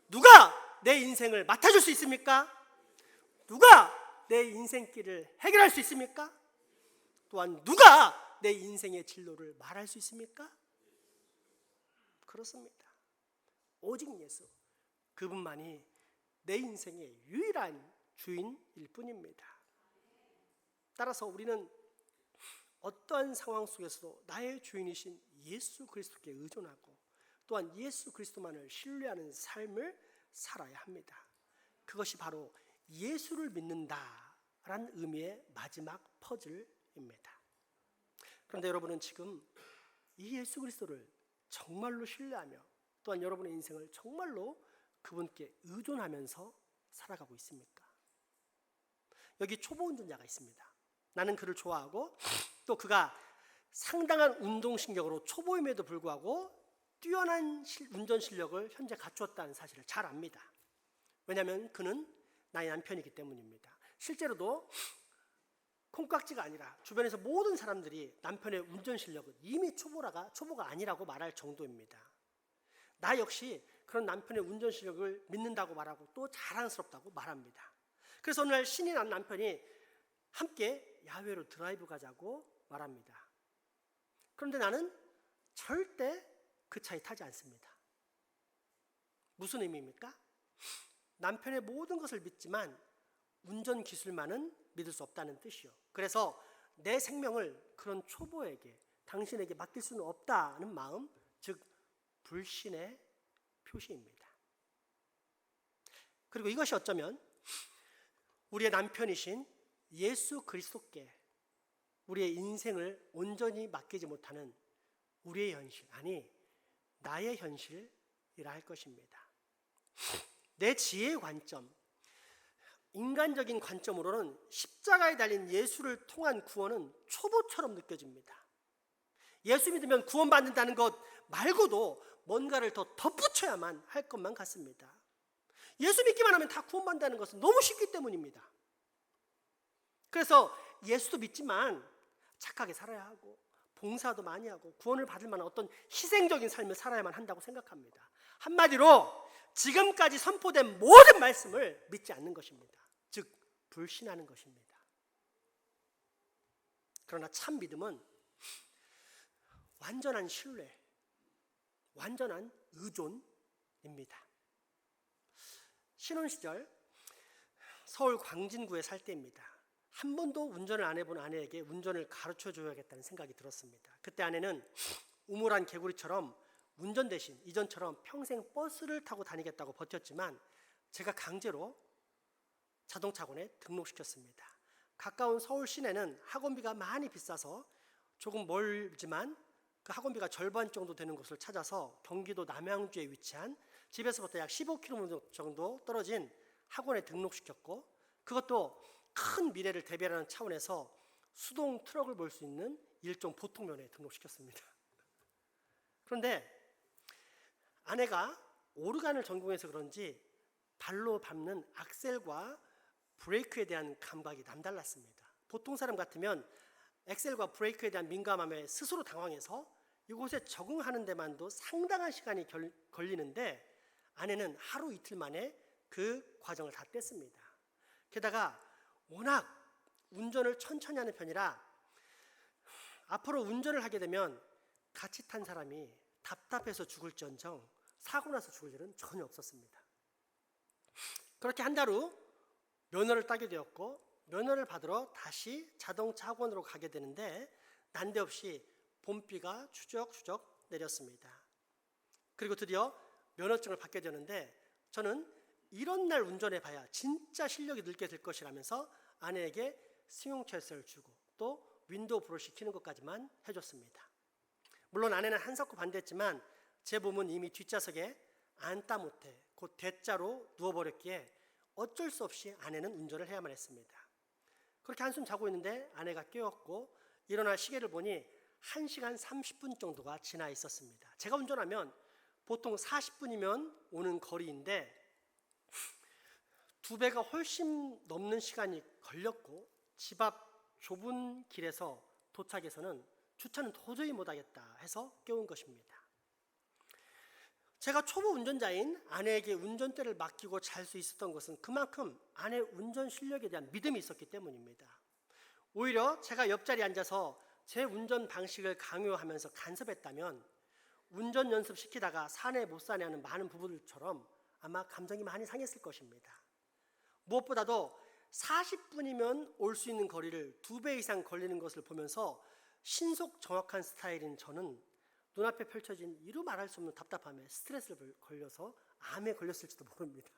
누가 내 인생을 맡아줄 수 있습니까? 누가 내 인생길을 해결할 수 있습니까? 또한 누가 내 인생의 진로를 말할 수 있습니까? 그렇습니다. 오직 예수, 그분만이 내 인생의 유일한 주인일 뿐입니다. 따라서 우리는 어떠한 상황 속에서도 나의 주인이신 예수 그리스도께 의존하고 또한 예수 그리스도만을 신뢰하는 삶을 살아야 합니다. 그것이 바로 예수를 믿는다라는 의미의 마지막 퍼즐입니다. 그런데 여러분은 지금 이 예수 그리스도를 정말로 신뢰하며 또한 여러분의 인생을 정말로 그분께 의존하면서 살아가고 있습니까? 여기 초보 운전자가 있습니다. 나는 그를 좋아하고 또 그가 상당한 운동신경으로 초보임에도 불구하고 뛰어난 운전 실력을 현재 갖추었다는 사실을 잘 압니다. 왜냐하면 그는 나의 남편이기 때문입니다. 실제로도 콩깍지가 아니라 주변에서 모든 사람들이 남편의 운전 실력은 이미 초보가 아니라고 말할 정도입니다. 나 역시 그런 남편의 운전 실력을 믿는다고 말하고 또 자랑스럽다고 말합니다. 그래서 어느 날 신이 난 남편이 함께 야외로 드라이브 가자고 말합니다. 그런데 나는 절대 그 차에 타지 않습니다. 무슨 의미입니까? 남편의 모든 것을 믿지만 운전 기술만은 믿을 수 없다는 뜻이요. 그래서 내 생명을 그런 초보에게, 당신에게 맡길 수는 없다는 마음, 즉 불신의 표시입니다. 그리고 이것이 어쩌면 우리의 남편이신 예수 그리스도께 우리의 인생을 온전히 맡기지 못하는 우리의 현실, 아니 나의 현실이라 할 것입니다. 내 지혜의 관점, 인간적인 관점으로는 십자가에 달린 예수를 통한 구원은 초보처럼 느껴집니다. 예수 믿으면 구원받는다는 것 말고도 뭔가를 더 덧붙여야만 할 것만 같습니다. 예수 믿기만 하면 다 구원받는다는 것은 너무 쉽기 때문입니다. 그래서 예수도 믿지만 착하게 살아야 하고 봉사도 많이 하고 구원을 받을 만한 어떤 희생적인 삶을 살아야만 한다고 생각합니다. 한마디로 지금까지 선포된 모든 말씀을 믿지 않는 것입니다. 즉 불신하는 것입니다. 그러나 참 믿음은 완전한 신뢰, 완전한 의존입니다. 신혼 시절 서울 광진구에 살 때입니다. 한 번도 운전을 안 해본 아내에게 운전을 가르쳐 줘야겠다는 생각이 들었습니다. 그때 아내는 우물한 개구리처럼 운전 대신 이전처럼 평생 버스를 타고 다니겠다고 버텼지만 제가 강제로 자동차 학원에 등록시켰습니다. 가까운 서울 시내는 학원비가 많이 비싸서 조금 멀지만 그 학원비가 절반 정도 되는 곳을 찾아서 경기도 남양주에 위치한 집에서부터 약 15km 정도 떨어진 학원에 등록시켰고, 그것도 큰 미래를 대비하는 차원에서 수동 트럭을 볼 수 있는 일종 보통면에 등록시켰습니다. 그런데 아내가 오르간을 전공해서 그런지 발로 밟는 악셀과 브레이크에 대한 감각이 남달랐습니다. 보통 사람 같으면 엑셀과 브레이크에 대한 민감함에 스스로 당황해서 이곳에 적응하는 데만도 상당한 시간이 걸리는데 아내는 하루 이틀 만에 그 과정을 다 뗐습니다. 게다가 워낙 운전을 천천히 하는 편이라 앞으로 운전을 하게 되면 같이 탄 사람이 답답해서 죽을지언정 사고 나서 죽을 일은 전혀 없었습니다. 그렇게 한 달 후 면허를 따게 되었고, 면허를 받으러 다시 자동차 학원으로 가게 되는데 난데없이 봄비가 추적추적 내렸습니다. 그리고 드디어 면허증을 받게 되는데 저는 이런 날 운전해봐야 진짜 실력이 늘게 될 것이라면서 아내에게 승용차 열쇠를 주고 또 윈도우 브러쉬 켜는 것까지만 해줬습니다. 물론 아내는 한석구 반대했지만 제 몸은 이미 뒷좌석에 앉다 못해 곧 대자로 누워버렸기에 어쩔 수 없이 아내는 운전을 해야만 했습니다. 그렇게 한숨 자고 있는데 아내가 깨웠고 일어나 시계를 보니 1시간 30분 정도가 지나 있었습니다. 제가 운전하면 보통 40분이면 오는 거리인데 2배가 훨씬 넘는 시간이 걸렸고 집 앞 좁은 길에서 도착해서는 주차는 도저히 못하겠다 해서 깨운 것입니다. 제가 초보 운전자인 아내에게 운전대를 맡기고 잘 수 있었던 것은 그만큼 아내 운전 실력에 대한 믿음이 있었기 때문입니다. 오히려 제가 옆자리에 앉아서 제 운전 방식을 강요하면서 간섭했다면 운전 연습시키다가 사내 못 사내 하는 많은 부부들처럼 아마 감정이 많이 상했을 것입니다. 무엇보다도 40분이면 올 수 있는 거리를 2배 이상 걸리는 것을 보면서 신속 정확한 스타일인 저는 눈앞에 펼쳐진 이루 말할 수 없는 답답함에 스트레스를 걸려서 암에 걸렸을지도 모릅니다.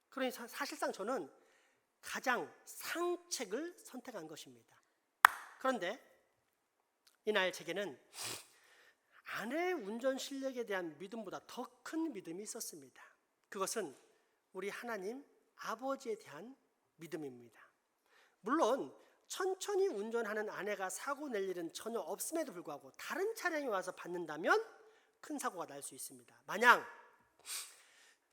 그러니 사실상 저는 가장 상책을 선택한 것입니다. 그런데 이날 제게는 아내의 운전 실력에 대한 믿음보다 더 큰 믿음이 있었습니다. 그것은 우리 하나님 아버지에 대한 믿음입니다. 물론 천천히 운전하는 아내가 사고 낼 일은 전혀 없음에도 불구하고 다른 차량이 와서 받는다면 큰 사고가 날 수 있습니다. 만약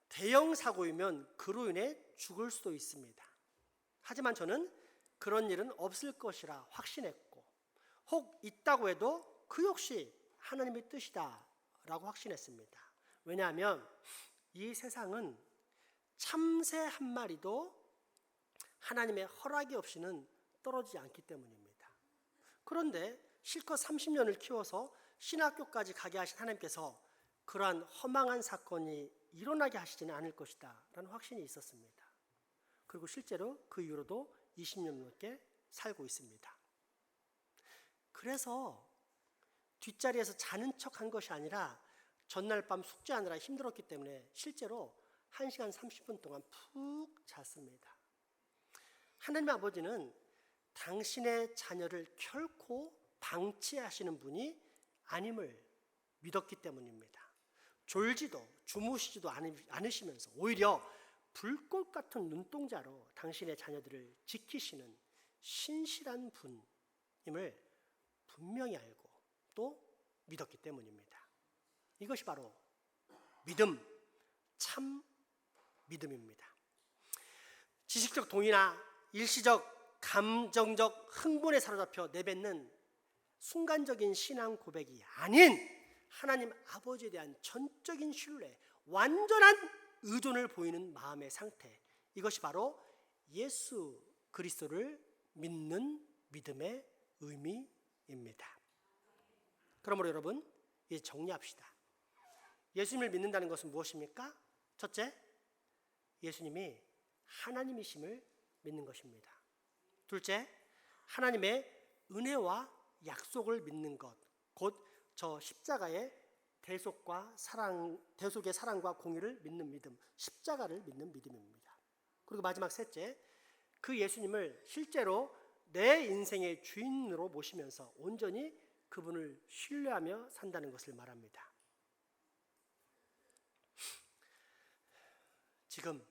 대형 사고이면 그로 인해 죽을 수도 있습니다. 하지만 저는 그런 일은 없을 것이라 확신했고, 혹 있다고 해도 그 역시 하나님의 뜻이다라고 확신했습니다. 왜냐하면 이 세상은 참새 한 마리도 하나님의 허락이 없이는 떨어지지 않기 때문입니다. 그런데 실컷 30년을 키워서 신학교까지 가게 하신 하나님께서 그러한 허망한 사건이 일어나게 하시지는 않을 것이다 라는 확신이 있었습니다. 그리고 실제로 그 이후로도 20년 넘게 살고 있습니다. 그래서 뒷자리에서 자는 척한 것이 아니라 전날 밤 숙제하느라 힘들었기 때문에 실제로 1시간 30분 동안 푹 잤습니다. 하나님 아버지는 당신의 자녀를 결코 방치하시는 분이 아님을 믿었기 때문입니다. 졸지도 주무시지도 않으시면서 오히려 불꽃 같은 눈동자로 당신의 자녀들을 지키시는 신실한 분임을 분명히 알고 또 믿었기 때문입니다. 이것이 바로 믿음, 참 믿음입니다. 지식적 동의나 일시적 감정적 흥분에 사로잡혀 내뱉는 순간적인 신앙 고백이 아닌 하나님 아버지에 대한 전적인 신뢰, 완전한 의존을 보이는 마음의 상태, 이것이 바로 예수 그리스도를 믿는 믿음의 의미입니다. 그러므로 여러분, 이제 정리합시다. 예수님을 믿는다는 것은 무엇입니까? 첫째, 예수님이 하나님이심을 믿는 것입니다. 둘째, 하나님의 은혜와 약속을 믿는 것, 곧 저 십자가의 대속의 사랑과 공의를 믿는 믿음, 십자가를 믿는 믿음입니다. 그리고 마지막 셋째, 그 예수님을 실제로 내 인생의 주인으로 모시면서 온전히 그분을 신뢰하며 산다는 것을 말합니다. 지금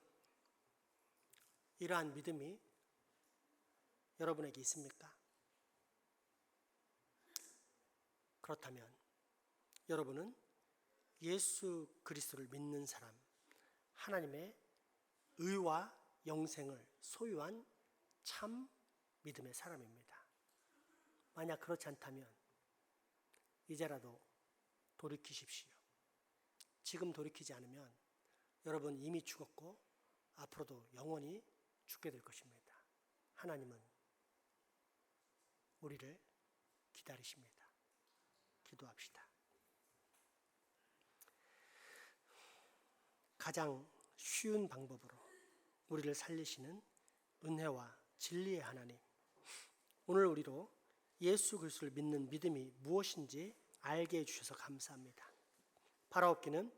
이러한 믿음이 여러분에게 있습니까? 그렇다면 여러분은 예수 그리스도를 믿는 사람, 하나님의 의와 영생을 소유한 참 믿음의 사람입니다. 만약 그렇지 않다면 이제라도 돌이키십시오. 지금 돌이키지 않으면 여러분 이미 죽었고 앞으로도 영원히 죽게 될 것입니다. 하나님은 우리를 기다리십니다. 기도합시다. 가장 쉬운 방법으로 우리를 살리시는 은혜와 진리의 하나님, 오늘 우리로 예수 그리스도를 믿는 믿음이 무엇인지 알게 해주셔서 감사합니다. 바라옵기는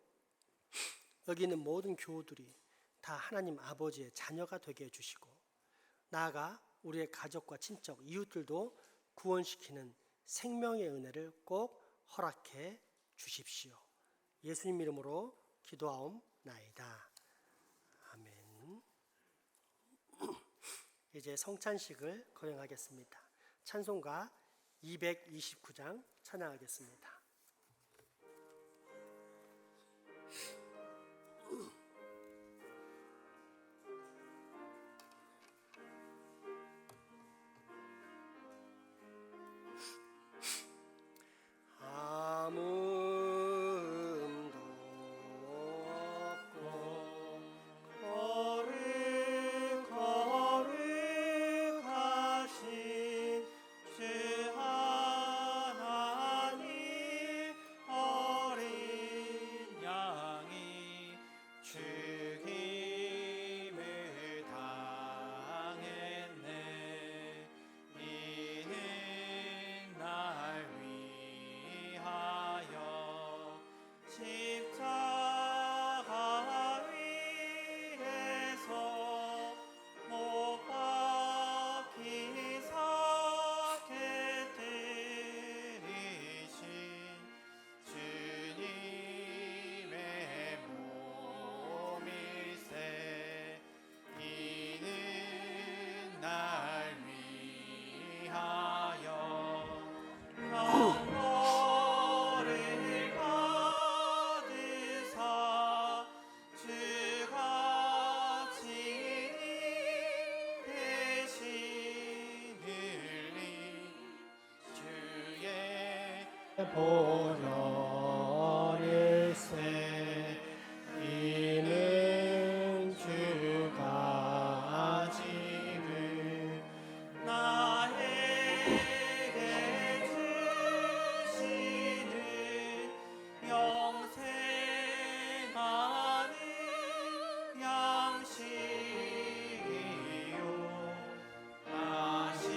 여기 있는 모든 교우들이 다 하나님 아버지의 자녀가 되게 해주시고, 나아가 우리의 가족과 친척, 이웃들도 구원시키는 생명의 은혜를 꼭 허락해 주십시오. 예수님 이름으로 기도하옵나이다. 아멘. 이제 성찬식을 거행하겠습니다. 찬송가 229장 찬양하겠습니다. 거룩하신 주 하나님 보혈일세 이는 주가 지금 나에게 주시는 영생하는 양식이요 마시는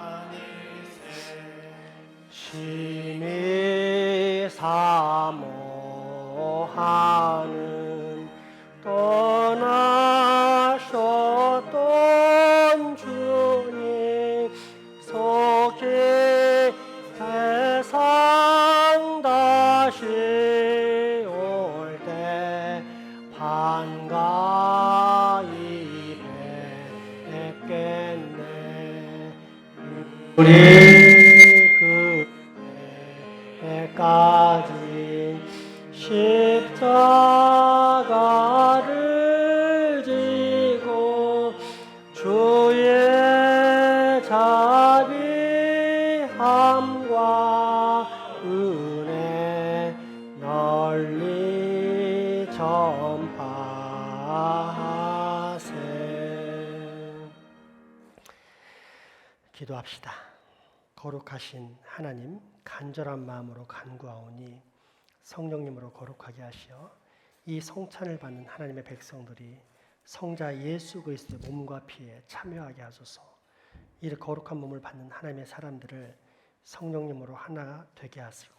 잔일세 심히 사모하는 떠나셨던 주님 속히 세상 다시 올 때 반가이 뵙겠네 우리 그때까지 십자가를 지고 주의 자비함과 은혜 널리 전파하세. 기도합시다. 거룩하신 하나님, 간절한 마음으로 간구하오니 성령님으로 거룩하게 하시어 이 성찬을 받는 하나님의 백성들이 성자 예수 그리스도의 몸과 피에 참여하게 하소서. 이 거룩한 몸을 받는 하나님의 사람들을 성령님으로 하나 되게 하시고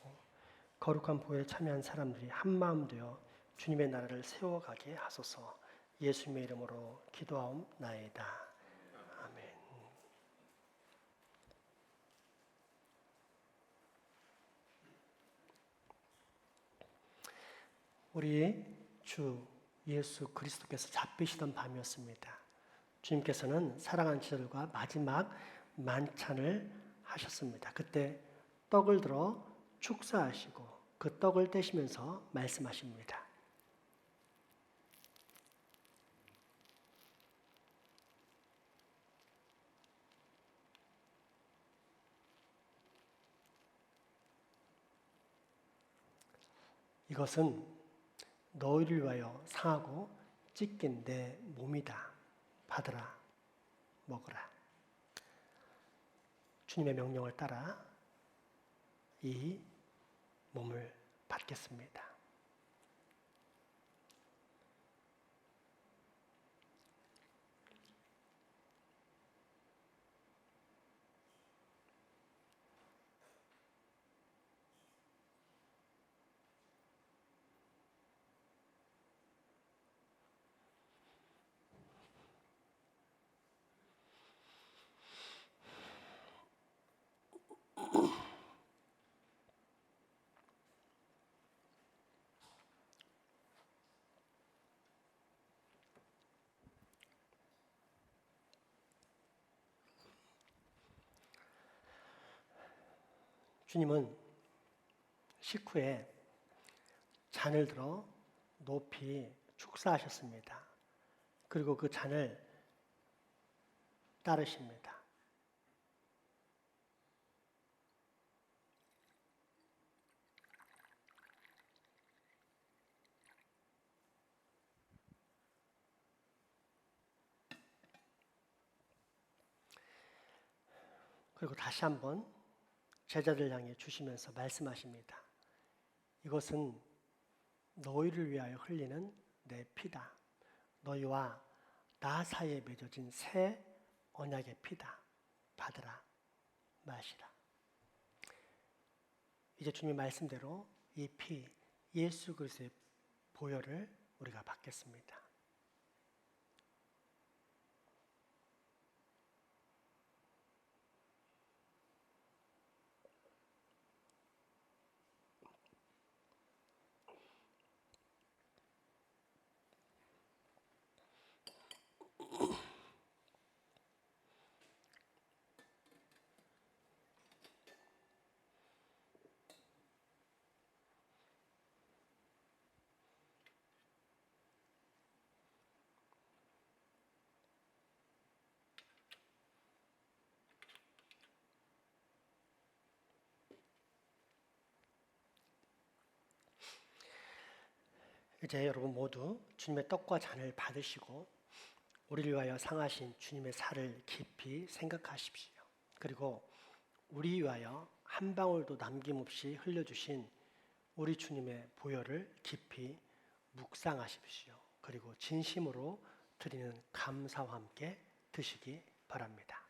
거룩한 보혈에 참여한 사람들이 한마음 되어 주님의 나라를 세워가게 하소서. 예수님의 이름으로 기도하옵나이다. 아멘. 우리 주 예수 그리스도께서 잡히시던 밤이었습니다. 주님께서는 사랑하는 제자들과 마지막 만찬을 하셨습니다. 그때 떡을 들어 축사하시고 그 떡을 떼시면서 말씀하십니다. 이것은 너희를 위하여 상하고 찢긴 내 몸이다. 받으라, 먹으라. 주님의 명령을 따라 이 몸을 받겠습니다. 주님은 식후에 잔을 들어 높이 축사하셨습니다. 그리고 그 잔을 따르십니다. 그리고 다시 한번 제자들 향해 주시면서 말씀하십니다. 이것은 너희를 위하여 흘리는 내 피다. 너희와 나 사이에 맺어진 새 언약의 피다. 받으라, 마시라. 이제 주님 말씀대로 이 피, 예수 그리스도의 보혈을 우리가 받겠습니다. 이제 여러분 모두 주님의 떡과 잔을 받으시고 우리를 위하여 상하신 주님의 살을 깊이 생각하십시오. 그리고 우리 위하여 한 방울도 남김없이 흘려주신 우리 주님의 보혈을 깊이 묵상하십시오. 그리고 진심으로 드리는 감사와 함께 드시기 바랍니다.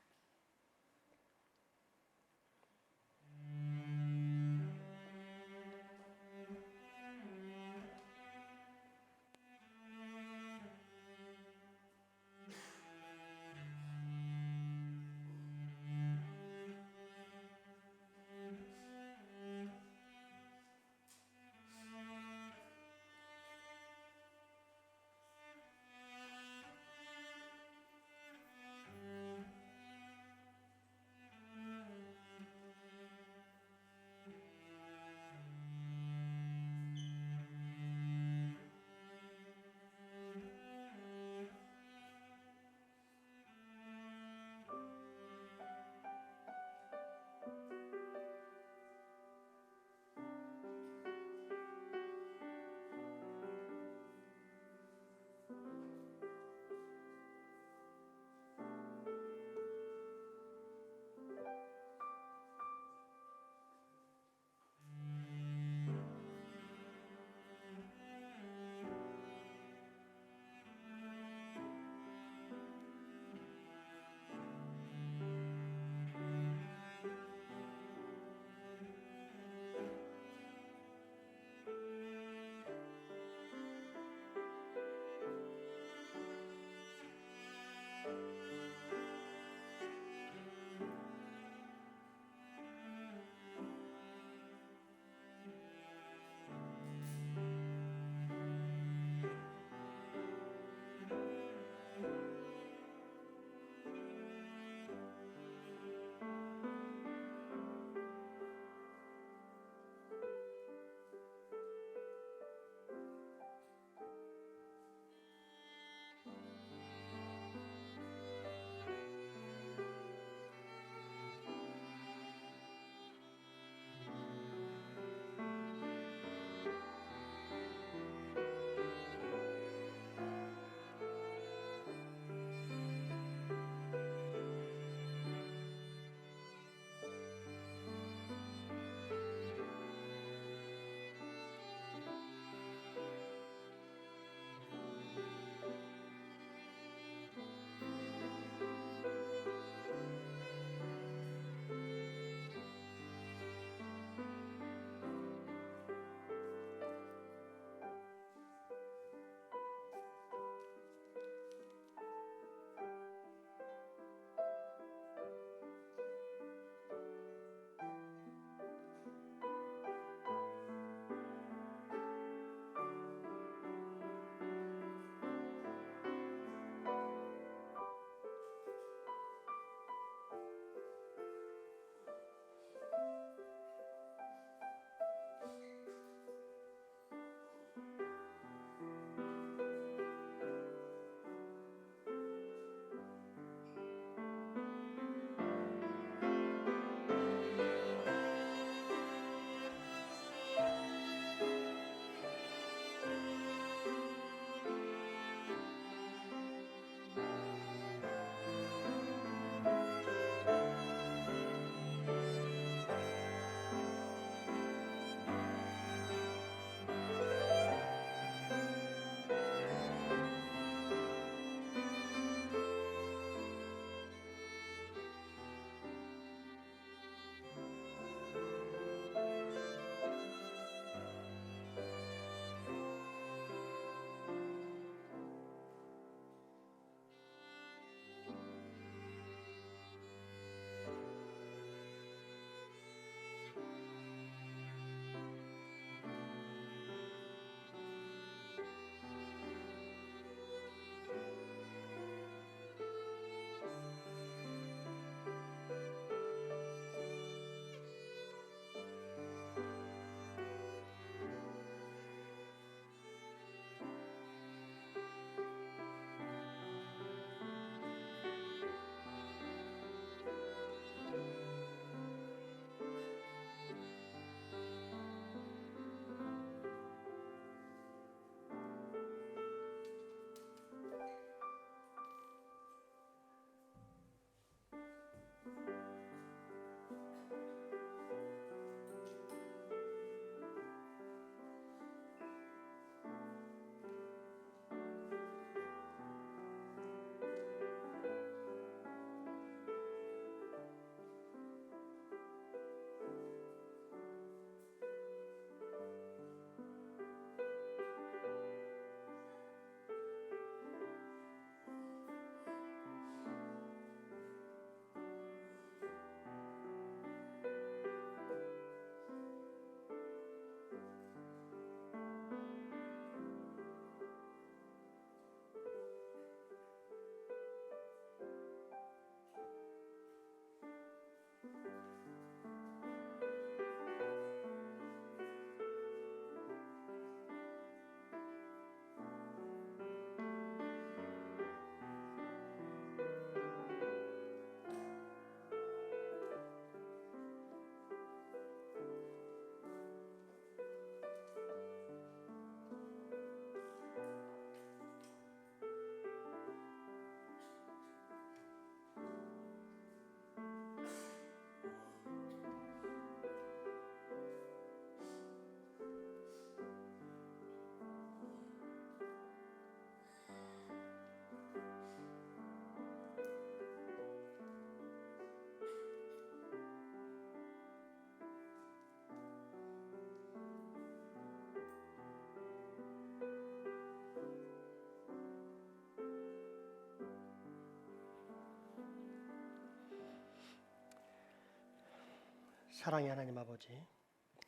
사랑의 하나님 아버지,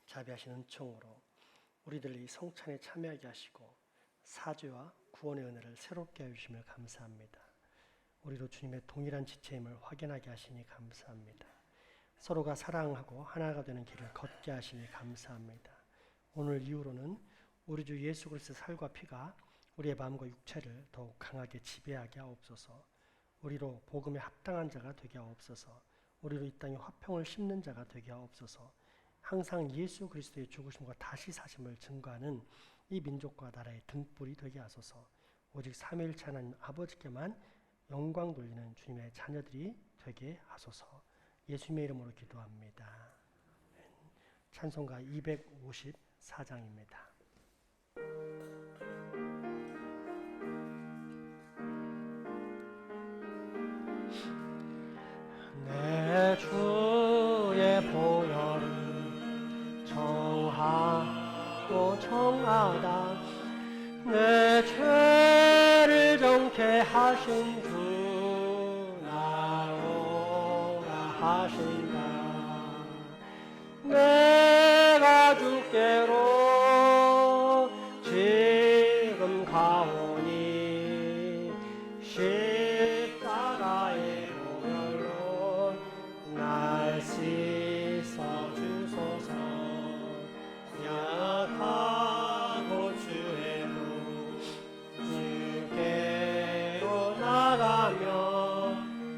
자비하신 은총으로 우리들을 이 성찬에 참여하게 하시고 사죄와 구원의 은혜를 새롭게 해주심을 감사합니다. 우리도 주님의 동일한 지체임을 확인하게 하시니 감사합니다. 서로가 사랑하고 하나가 되는 길을 걷게 하시니 감사합니다. 오늘 이후로는 우리 주 예수 그리스도의 살과 피가 우리의 마음과 육체를 더욱 강하게 지배하게 하옵소서. 우리로 복음에 합당한 자가 되게 하옵소서. 우리로 이 땅에 화평을 심는 자가 되게 하옵소서. 항상 예수 그리스도의 죽으심과 다시 사심을 증거하는 이 민족과 나라의 등불이 되게 하소서. 오직 삼위일체 하나님 아버지께만 영광 돌리는 주님의 자녀들이 되게 하소서. 예수님의 이름으로 기도합니다. 찬송가 254장입니다. 내 주의 보혈은 정하고 정하다. 내 죄를 정케 하신 주 나오라 하신다. 내가 주께로 지금 가오니 십자가의 보혈로 날 씻어 주소서. 약하고 주의로 주께로 나가며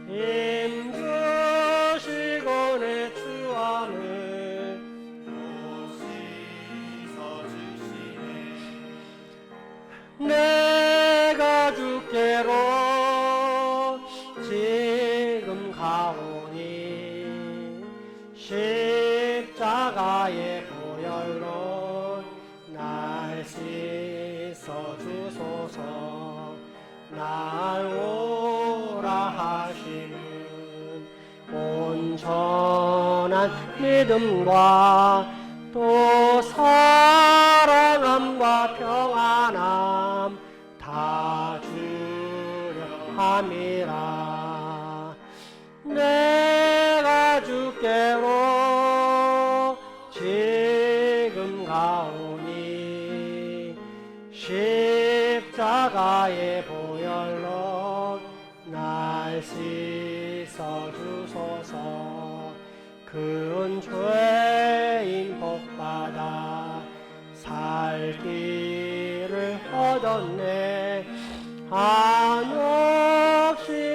힘주시고 내 주함을 씻어 주시네. 내가 주께로 지금 가오니 십자가의 보혈로 날 씻어 주소서. 날 오라 하시는 온전한 믿음과 또 사랑함과 평안함 다 주려 함이라. 내가 주께로 지금 가오니 십자가의 보혈로 날 씻어 주소서. 그 죄인 복받아 살 길을 얻었네. 한없이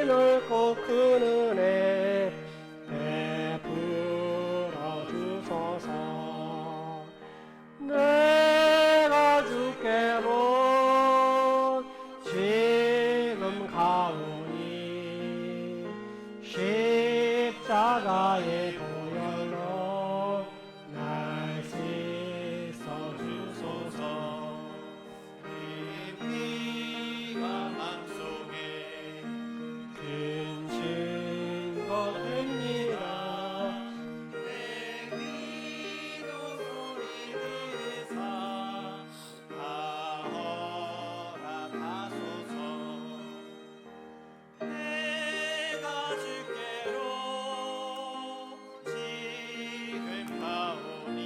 넓고 큰 은혜 베풀어 주소서. 내가 주께로 지금 가오니 십자가의 보혈로 날 씻어 주소서. 이 피가 맘속에 큰 증거 됩니다. 내 기도 소리 들으사 다 허락하소서. 내가 주께로 지금 가오니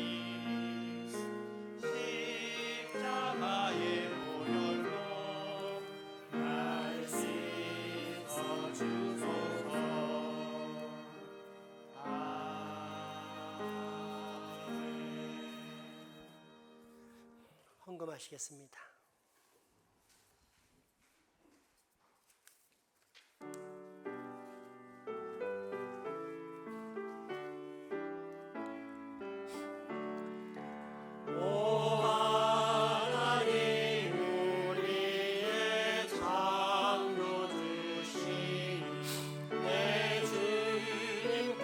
십자가의 보혈로 날 씻어 주소서. 헌금하시겠습니다. 오 하나님 우리의 창조주신 내 주님께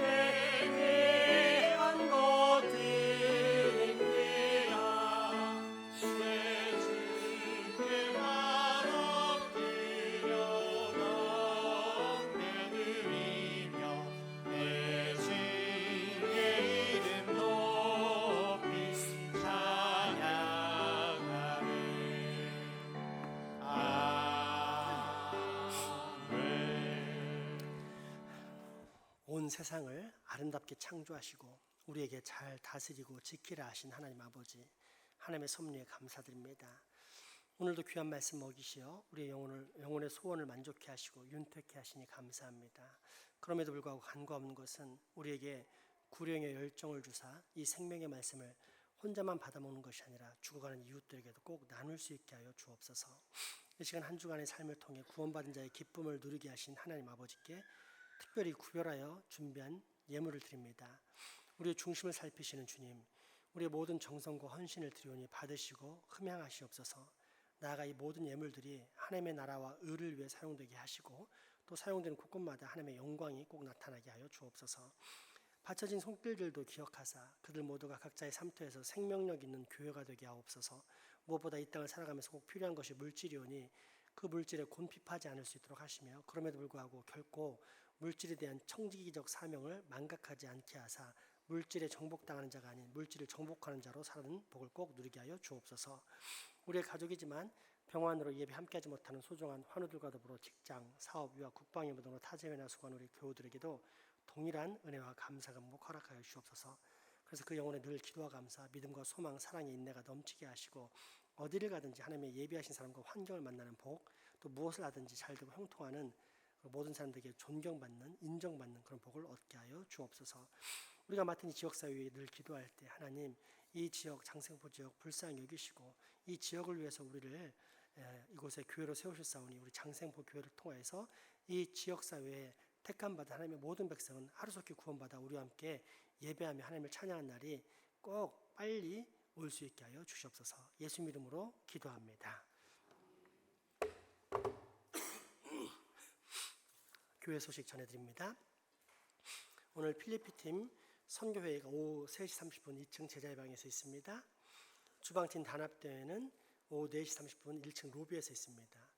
귀한 것 드립니다. 내 주께만 엎드려 경배드리며 내 주의 이름 높이 찬양하네. 아멘. 온 세상을 아름답게 창조하시고 우리에게 잘 다스리고 지키라 하신 하나님 아버지, 하나님의 섭리에 감사드립니다. 오늘도 귀한 말씀 먹이시어 우리의 영혼의 소원을 만족케 하시고 윤택케 하시니 감사합니다. 그럼에도 불구하고 간과 없는 것은 우리에게 구령의 열정을 주사 이 생명의 말씀을 혼자만 받아먹는 것이 아니라 죽어가는 이웃들에게도 꼭 나눌 수 있게 하여 주옵소서. 이 시간 한 주간의 삶을 통해 구원받은 자의 기쁨을 누리게 하신 하나님 아버지께 특별히 구별하여 준비한 예물을 드립니다. 우리의 중심을 살피시는 주님, 우리의 모든 정성과 헌신을 드리오니 받으시고 흠양하시옵소서. 나아가 이 모든 예물들이 하나님의 나라와 의를 위해 사용되게 하시고 또 사용되는 곳곳마다 하나님의 영광이 꼭 나타나게 하여 주옵소서. 바쳐진 손길들도 기억하사 그들 모두가 각자의 삶터에서 생명력 있는 교회가 되게 하옵소서. 무엇보다 이 땅을 살아가면서 꼭 필요한 것이 물질이오니 그 물질에 곤핍하지 않을 수 있도록 하시며 그럼에도 불구하고 결코 물질에 대한 청지기적 사명을 망각하지 않게 하사 물질에 정복당하는 자가 아닌 물질을 정복하는 자로 사는 복을 꼭 누리게 하여 주옵소서. 우리의 가족이지만 병환으로 예배 함께하지 못하는 소중한 환우들과 더불어 직장, 사업, 유학, 국방의 무등으로 타재회나 수고한 우리 교우들에게도 동일한 은혜와 감사가 목 허락하여 주옵소서. 그래서 그 영혼에 늘 기도와 감사, 믿음과 소망, 사랑의 인내가 넘치게 하시고 어디를 가든지 하나님의 예비하신 사람과 환경을 만나는 복, 또 무엇을 하든지 잘되고 형통하는 모든 사람들에게 존경받는, 인정받는 그런 복을 얻게 하여 주옵소서. 우리가 맡은 이 지역사회에 늘 기도할 때 하나님, 이 지역, 장생포 지역 불쌍히 여기시고 이 지역을 위해서 우리를 이곳에 교회로 세우셨사오니 우리 장생포 교회를 통해서 이 지역사회에 택함받은 하나님의 모든 백성은 하루속히 구원받아 우리와 함께 예배하며 하나님을 찬양한 날이 꼭 빨리 올 수 있게 하여 주시옵소서. 예수 이름으로 기도합니다. 교회 소식 전해드립니다. 오늘 필리피팀 선교회의가 오후 3시 30분 2층 제자의방에서 있습니다. 주방팀 단합대회는 오후 4시 30분 1층 로비에서 있습니다.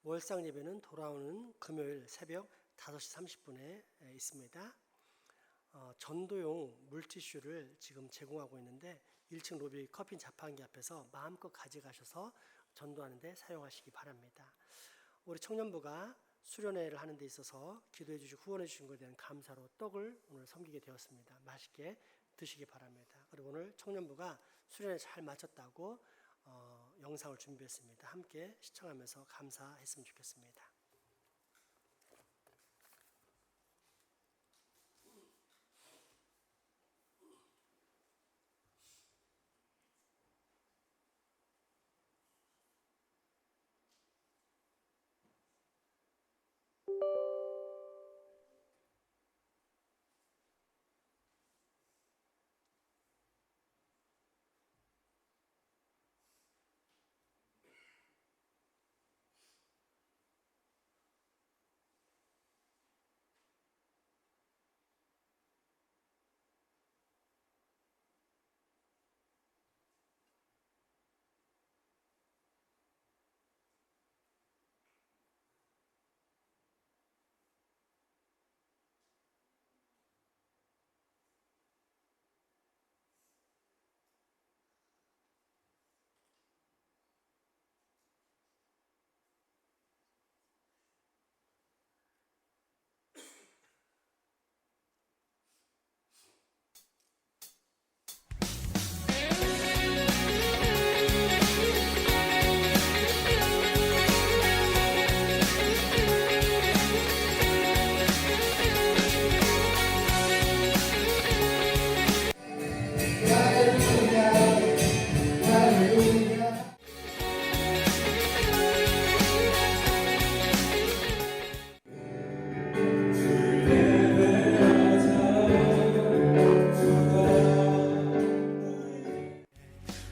월상 예배는 돌아오는 금요일 새벽 5시 30분에 있습니다. 전도용 물티슈를 지금 제공하고 있는데 1층 로비 커피 자판기 앞에서 마음껏 가져가셔서 전도하는 데 사용하시기 바랍니다. 우리 청년부가 수련회를 하는 데 있어서 기도해 주시고 후원해 주신 것에 대한 감사로 떡을 오늘 섬기게 되었습니다. 맛있게 드시기 바랍니다. 그리고 오늘 청년부가 수련회 잘 마쳤다고 영상을 준비했습니다. 함께 시청하면서 감사했으면 좋겠습니다.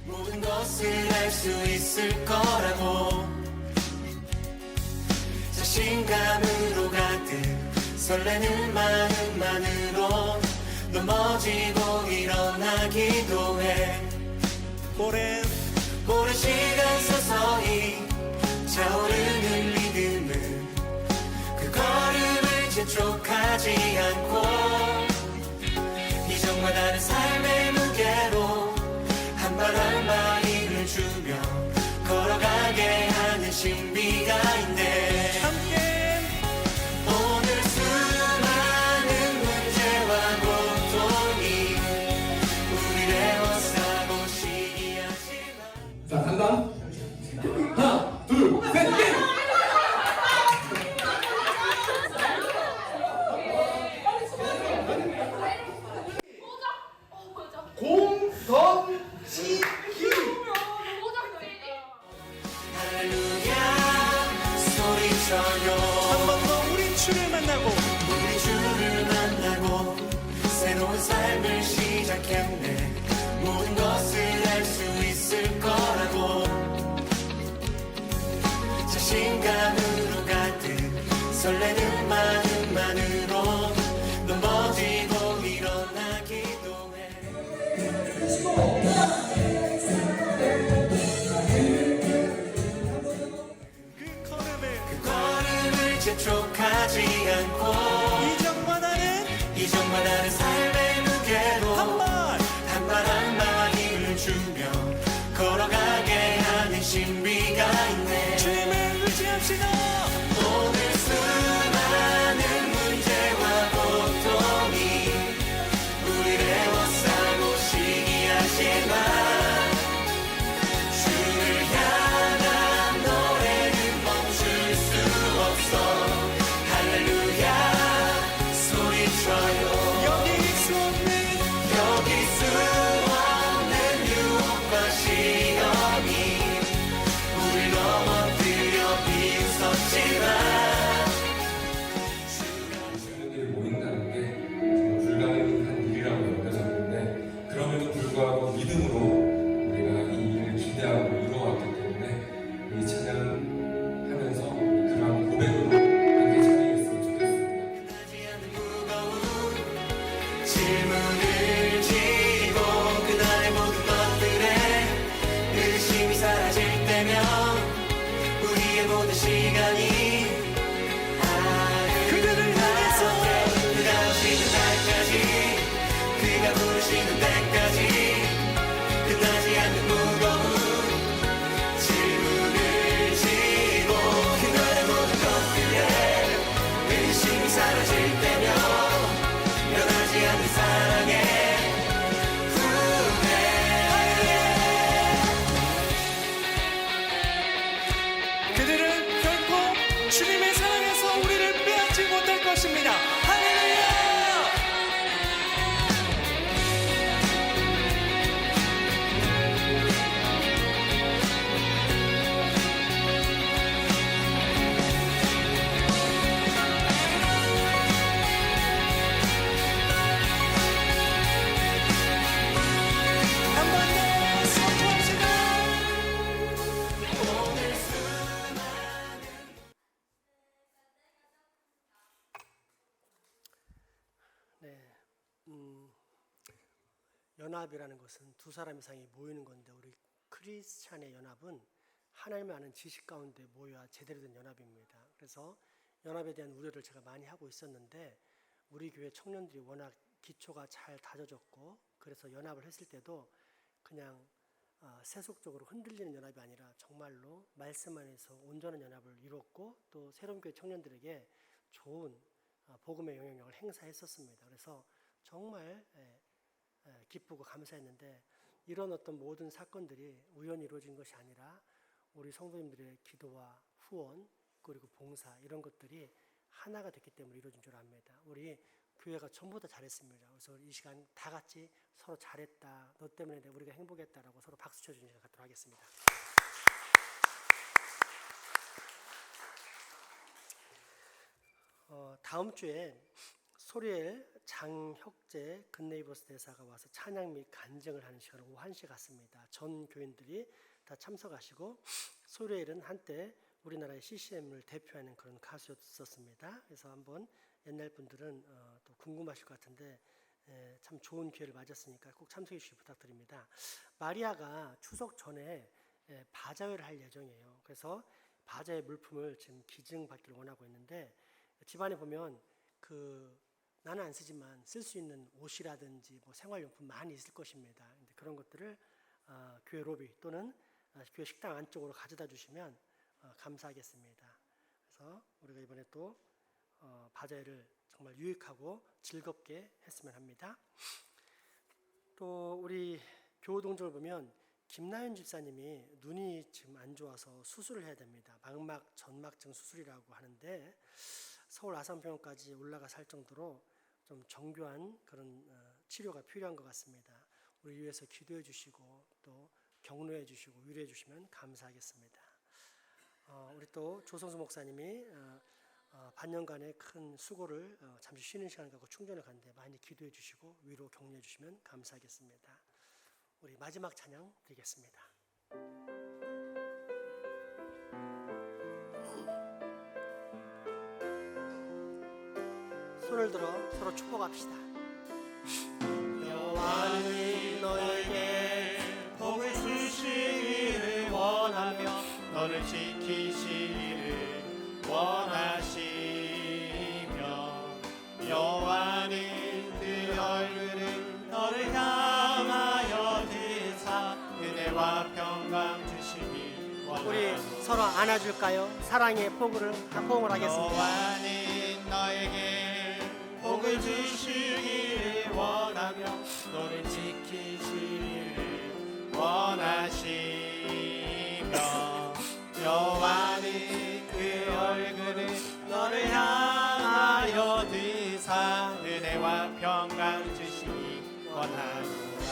모든 것을 할 수 있을 거라고 자신감으로 가득 설레는 마음만으로 넘어지고 일어나기도 해. 오랜 시간 서서히 차오르는 리듬은 그 걸음을 재촉하지 않고 이전과 다른 삶의 무게로 한 발 한 발 힘을 주며 걸어가게 하는 신비가 있네. 함께 오늘 수많은 문제와 고통이 주를 만나고 우리 주를 만나고 새로운 삶을 시작했네. 모든 것을 알 수 있을 거라고 자신감으로 가득 설레는 마음만으로 넘어지고 일어나기도 해. 그 걸음을 재촉하지 않고 이전과 다른 삶의 무게로 한 발 한 발 힘을 주며 걸어가게 하는 신비가 있네. 주님을 의지합시다. 오늘 수많은 문제와 고통이 우리를 애워싸고 시기하지만 주를 향한 노래는 멈출 수 없어. 할렐루야 소리쳐요. 여기 수 없는 유혹과 시험이 우릴 넘어뜨려 비웃었지만 청년들이 모인다는 게 정말 불가능한 일이라고 여겨졌는데, 그럼에도 불구하고 믿음으로 우리가 이 일을 기대하고 이루어왔기 때문에 이 찬양하면서 그런 고백으로 함께 찬양했으면 좋겠습니다. 하지 않는 무거운 질문을 지고 그날의 모든 것들에 의심이 사라질 때면 우리의 모든 시간이 그들을 향해서 그가 오시는 날까지 그가 부르시는 데까지 끝나지 않는 무거운 질문을 지고 그날의 모든 것들에 의심이 사라질 때면 변하지 않는 사랑의 후회. 그들은 결코 주님의 사랑에서 우리를 빼앗지 못할 것입니다. 할렐루야. 한번 더 선포합시다. 오늘 네, 연합이라는 것은 두 사람 이상이 모이는 건데, 우리 크리스찬의 연합은 하나님을 아는 지식 가운데 모여야 제대로 된 연합입니다. 그래서 연합에 대한 우려를 제가 많이 하고 있었는데, 우리 교회 청년들이 워낙 기초가 잘 다져졌고, 그래서 연합을 했을 때도 그냥 세속적으로 흔들리는 연합이 아니라 정말로 말씀 안에서 온전한 연합을 이뤘고, 또 새로운 교회 청년들에게 좋은 복음의 영향력을 행사했었습니다. 그래서 정말 기쁘고 감사했는데, 이런 어떤 모든 사건들이 우연히 이루어진 것이 아니라 우리 성도님들의 기도와 후원 그리고 봉사, 이런 것들이 하나가 됐기 때문에 이루어진 줄 압니다. 우리 교회가 전부 다 잘했습니다. 그래서 이 시간 다 같이 서로 잘했다, 너 때문에 우리가 행복했다라고 서로 박수 쳐주는 시간 갖도록 하겠습니다. 다음 주에 소리엘 장혁재 근네이버스 대사가 와서 찬양 및 간증을 하는 시간을 오후 1시에 갖습니다. 전 교인들이 다 참석하시고, 소리엘은 한때 우리나라의 CCM을 대표하는 그런 가수였었습니다. 그래서 한번 옛날 분들은 또 궁금하실 것 같은데, 참 좋은 기회를 맞았으니까 꼭 참석해 주시기 부탁드립니다. 마리아가 추석 전에 바자회를 할 예정이에요. 그래서 바자회 물품을 지금 기증받기를 원하고 있는데, 집안에 보면 나는 안 쓰지만 쓸 수 있는 옷이라든지 뭐 생활용품 많이 있을 것입니다. 근데 그런 것들을 교회 로비 또는 교회 식당 안쪽으로 가져다 주시면 감사하겠습니다. 그래서 우리가 이번에 또 바자회를 정말 유익하고 즐겁게 했으면 합니다. 또 우리 교우동족을 보면 김나연 집사님이 눈이 지금 안 좋아서 수술을 해야 됩니다. 망막 전막증 수술이라고 하는데, 서울 아산병원까지 올라가서 할 정도로 좀 정교한 그런 치료가 필요한 것 같습니다. 우리 위해서 기도해 주시고 또 격려해 주시고 위로해 주시면 감사하겠습니다. 우리 또 조성수 목사님이 반년간의 큰 수고를 잠시 쉬는 시간을 갖고 충전을 가는데 많이 기도해 주시고 위로 격려해 주시면 감사하겠습니다. 우리 마지막 찬양 드리겠습니다. 손을 들어 서로 축복합시다. 여호와는 너에게 복을 주시기를 원하며 너를 지키시기를 원하시며 여호와는 그 얼굴을 너를 향하여 드사 은혜와 평강 주시기 원하노라. 우리 서로 안아줄까요? 사랑의 포옹을 하겠습니다. 여호와는 너에게 복을 주시기를 원하며 너를 지키시기를 원하시며 여호와는 그 얼굴을 너를 향하여 드사 은혜와 평강 주시기 원하노라.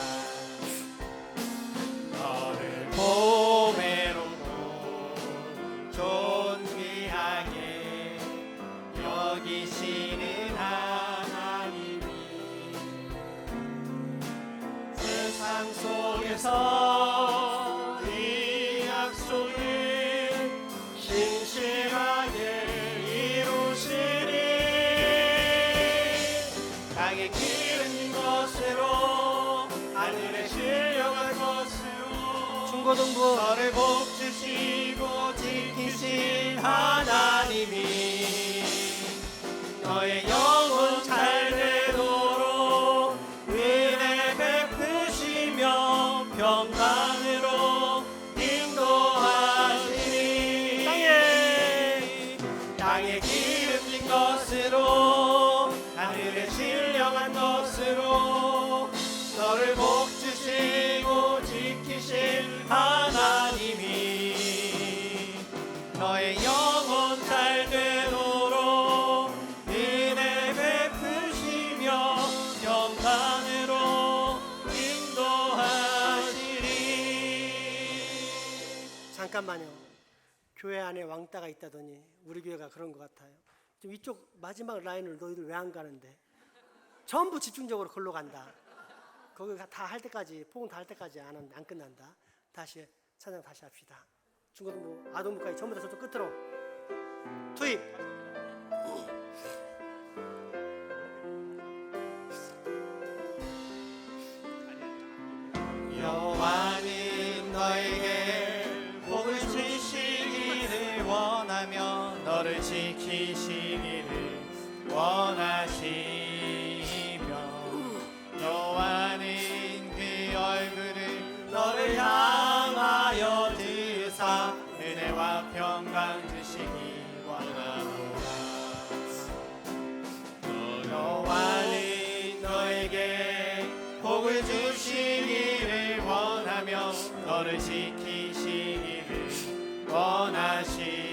너를 보배롭고 존귀하게 여기시는 하나님이 세상 속에서 이 약속을 신실하게 이루시니 땅에 기른 것으로 하늘에 신령한 것으로 중고등부 너를 복주시고 지키신 하나님이 너의 영혼 잘 되도록 은혜 베푸시며 평강으로 인도하시니 땅에 기름진 것으로 하늘에 신령한 것으로 너를 복주시고 지키신 하나님이 너의 영혼 잘 되도록 은혜 베푸시며 평강으로 인도하시리. 잠깐만요. 교회 안에 왕따가 있다더니 우리 교회가 그런 것 같아요. 좀 이쪽 마지막 라인을 너희들 왜 안 가는데? 전부 집중적으로 걸로 간다. 거기 다 할 때까지 포옹 다 할 때까지 안 끝난다. 다시 찬양 다시 합시다. 중고등부 아동부까지 전부 다 저쪽 끝으로 투입. 여호와는 너에게 복을 주시기를 원하며 너를 지키시기를 원하시며 여호와는 그 얼굴을 너를 향하여 드사 은혜와 평강 주시기 원하노라. 여호와는 너에게 복을 주시기를 원하며 너를 지키시기를 원하시며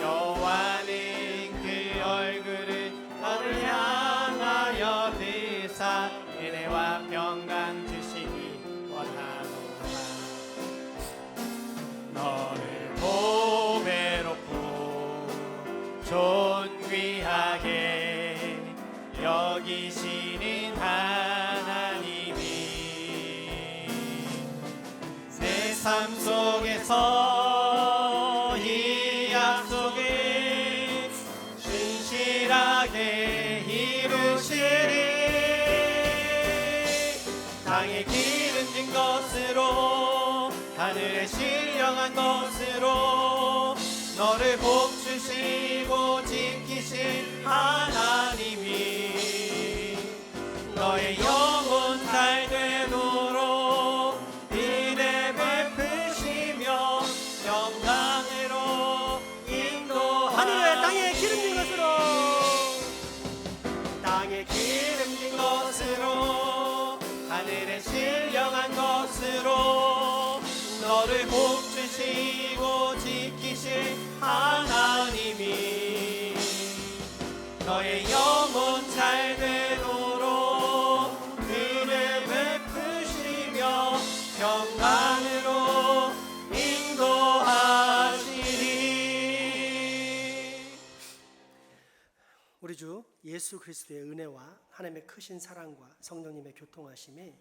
여호와는 그 얼굴을 너를 향하여 드사 은혜와 평강 주시기 원하노라. 너를 보배롭고 존귀하게 여기시는 하나님이 내 삶 속에서 이 약속을 신실하게 이루시리. 땅에 기름진 것으로 하늘에 신령한 것으로 너를 복주시고 지키신 하나님이 너의 영혼 잘 되도록 은혜 베푸시며 평강으로 하늘에 땅에 인도하시니 기름진 것으로 땅에 기름진 것으로 하늘에 신령한 것으로 너를 복주시고 지키신 하나님이 너의 영혼 잘 되도록 은혜 베푸시며 평강으로 인도하시리. 우리 주 예수 그리스도의 은혜와 하나님의 크신 사랑과 성령님의 교통하심이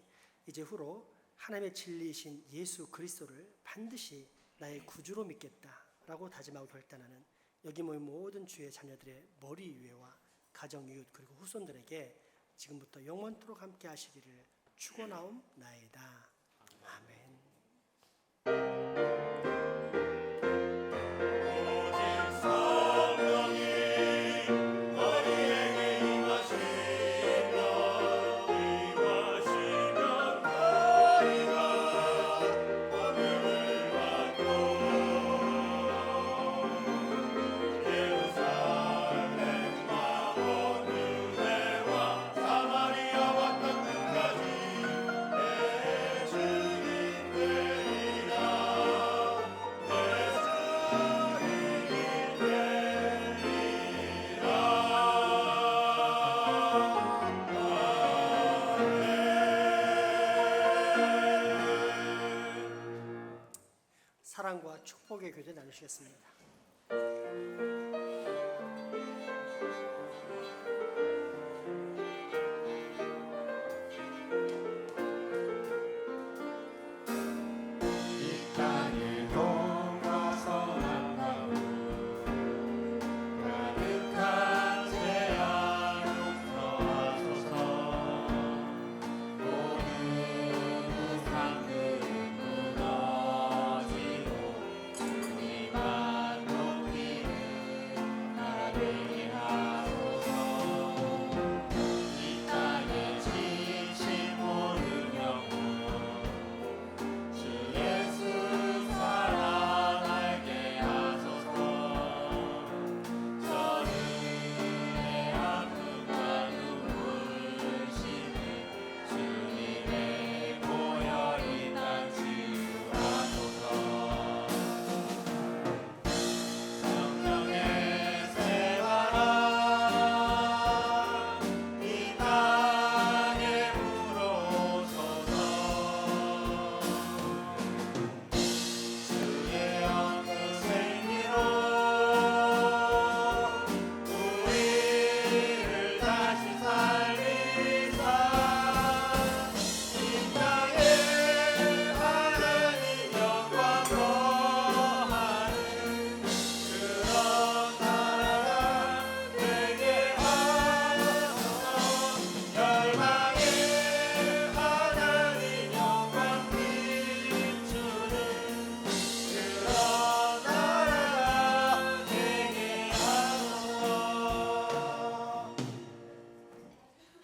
이제 후로 하나님의 진리이신 예수 그리스도를 반드시 나의 구주로 믿겠다라고 다짐하고 결단하는 여기 모인 모든 주의 자녀들의 머리 위에와 가정 이웃 그리고 후손들에게 지금부터 영원토록 함께 하시기를 축원하옵나이다. 아멘. 사랑과 축복의 교제 나누시겠습니다.